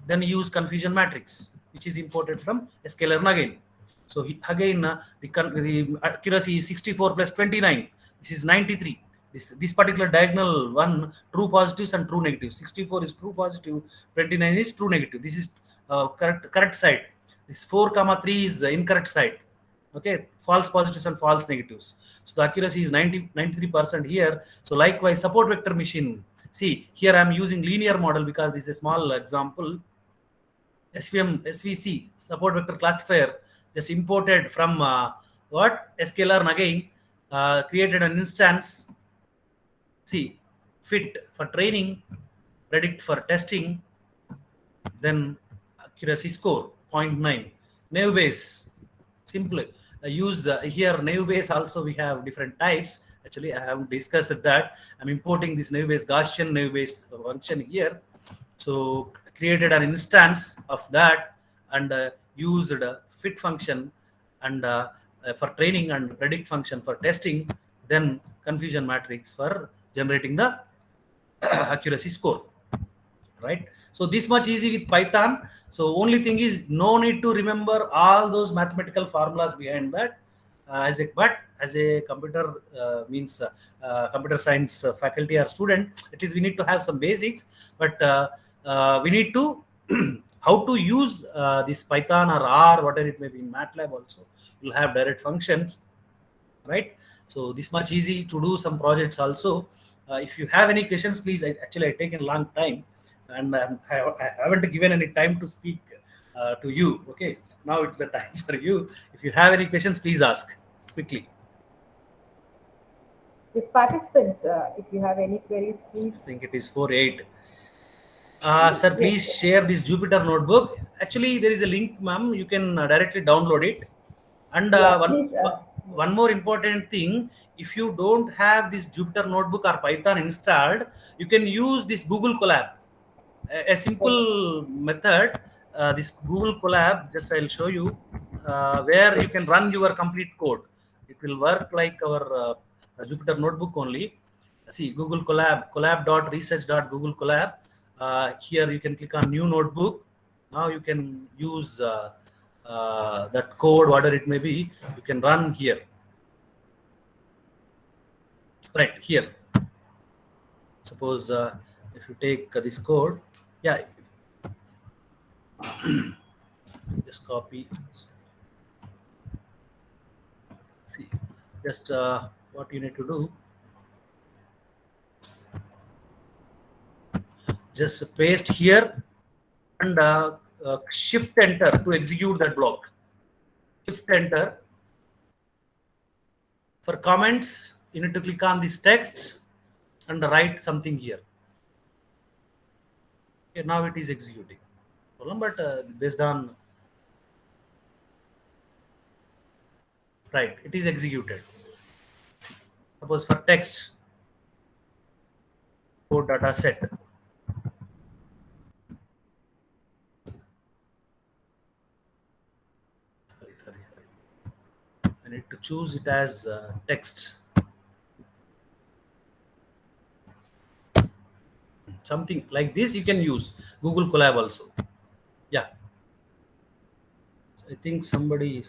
Then use confusion matrix, which is imported from sklearn again. So again, the accuracy is 64 plus 29. This is 93. This particular diagonal one, true positives and true negatives. 64 is true positive, 29 is true negative. This is correct side. This 4 comma 3 is incorrect side. Okay, false positives and false negatives. So the accuracy is 93% here. So likewise, support vector machine. See here, I am using linear model because this is a small example. SVC support vector classifier just imported from sklearn again, created an instance. See, fit for training, predict for testing, then accuracy score 0.9. Naive Bayes, simple. Use here naive Bayes also we have different types. Actually, I haven't discussed that. I'm importing this naive Bayes Gaussian naive Bayes function here. So created an instance of that and used fit function and for training and predict function for testing, then confusion matrix for generating the accuracy score, right? So this much easy with Python. So only thing is no need to remember all those mathematical formulas behind that. But as a computer computer science faculty or student, at least we need to have some basics. But we need to how to use this Python or R, whatever it may be in MATLAB also. You'll have direct functions, right? So this much easy to do some projects also. If you have any questions, please. Actually, I've taken a long time, and I haven't given any time to speak to you. Okay, now it's the time for you. If you have any questions, please ask quickly. Yes, participants, if you have any queries, please. I think it is 4:08. Sir, please share this Jupyter notebook. Actually, there is a link, ma'am. You can directly download it. And one more important thing, if you don't have this Jupyter notebook or Python installed, you can use this Google Colab. A simple method, this Google Colab, just I'll show you, where you can run your complete code. It will work like our Jupyter notebook only. See, Google Colab, collab.research.google Colab. Here you can click on new notebook. Now you can use that code, whatever it may be, you can run here. Right here. Suppose if you take this code, yeah, just copy. See, just what you need to do. Just paste here and shift enter to execute that block. Shift enter. For comments, you need to click on this text and write something here. Okay, now it is executing. But based on right, it is executed. Suppose for text, code data set. I need to choose it as text. Something like this you can use Google Colab also. Yeah. So I think somebody,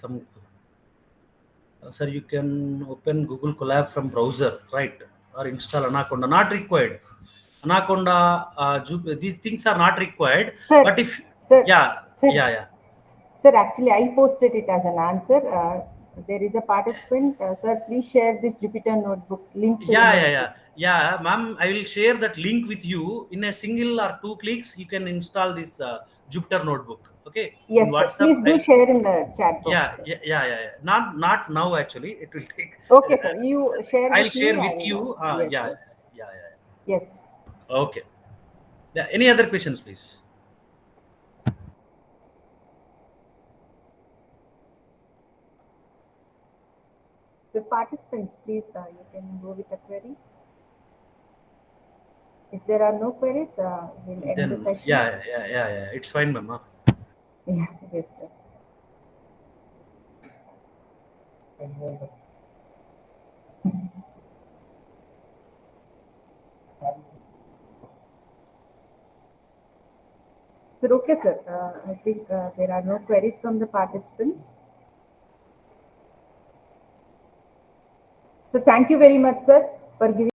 sir, you can open Google Colab from browser, right? Or install Anaconda. Not required. Anaconda, these things are not required. Sir, but if, sir, yeah. Sir, actually, I posted it as an answer. There is a participant. Sir, please share this Jupyter notebook link. Yeah, ma'am. I will share that link with you. In a single or 2 clicks, you can install this Jupyter notebook. Okay. Yes, WhatsApp, please do share in the chat box. Yeah. Not now actually. It will take. Okay, sir. You share. I'll share with you. Yes, yeah. Yes. Okay. Yeah. Any other questions, please? The participants, please, you can go with a query. If there are no queries, we'll end the session. Yeah. It's fine, ma'am. Yeah, yes, sir. Sir, okay, sir. I think there are no queries from the participants. So thank you very much, sir, for giving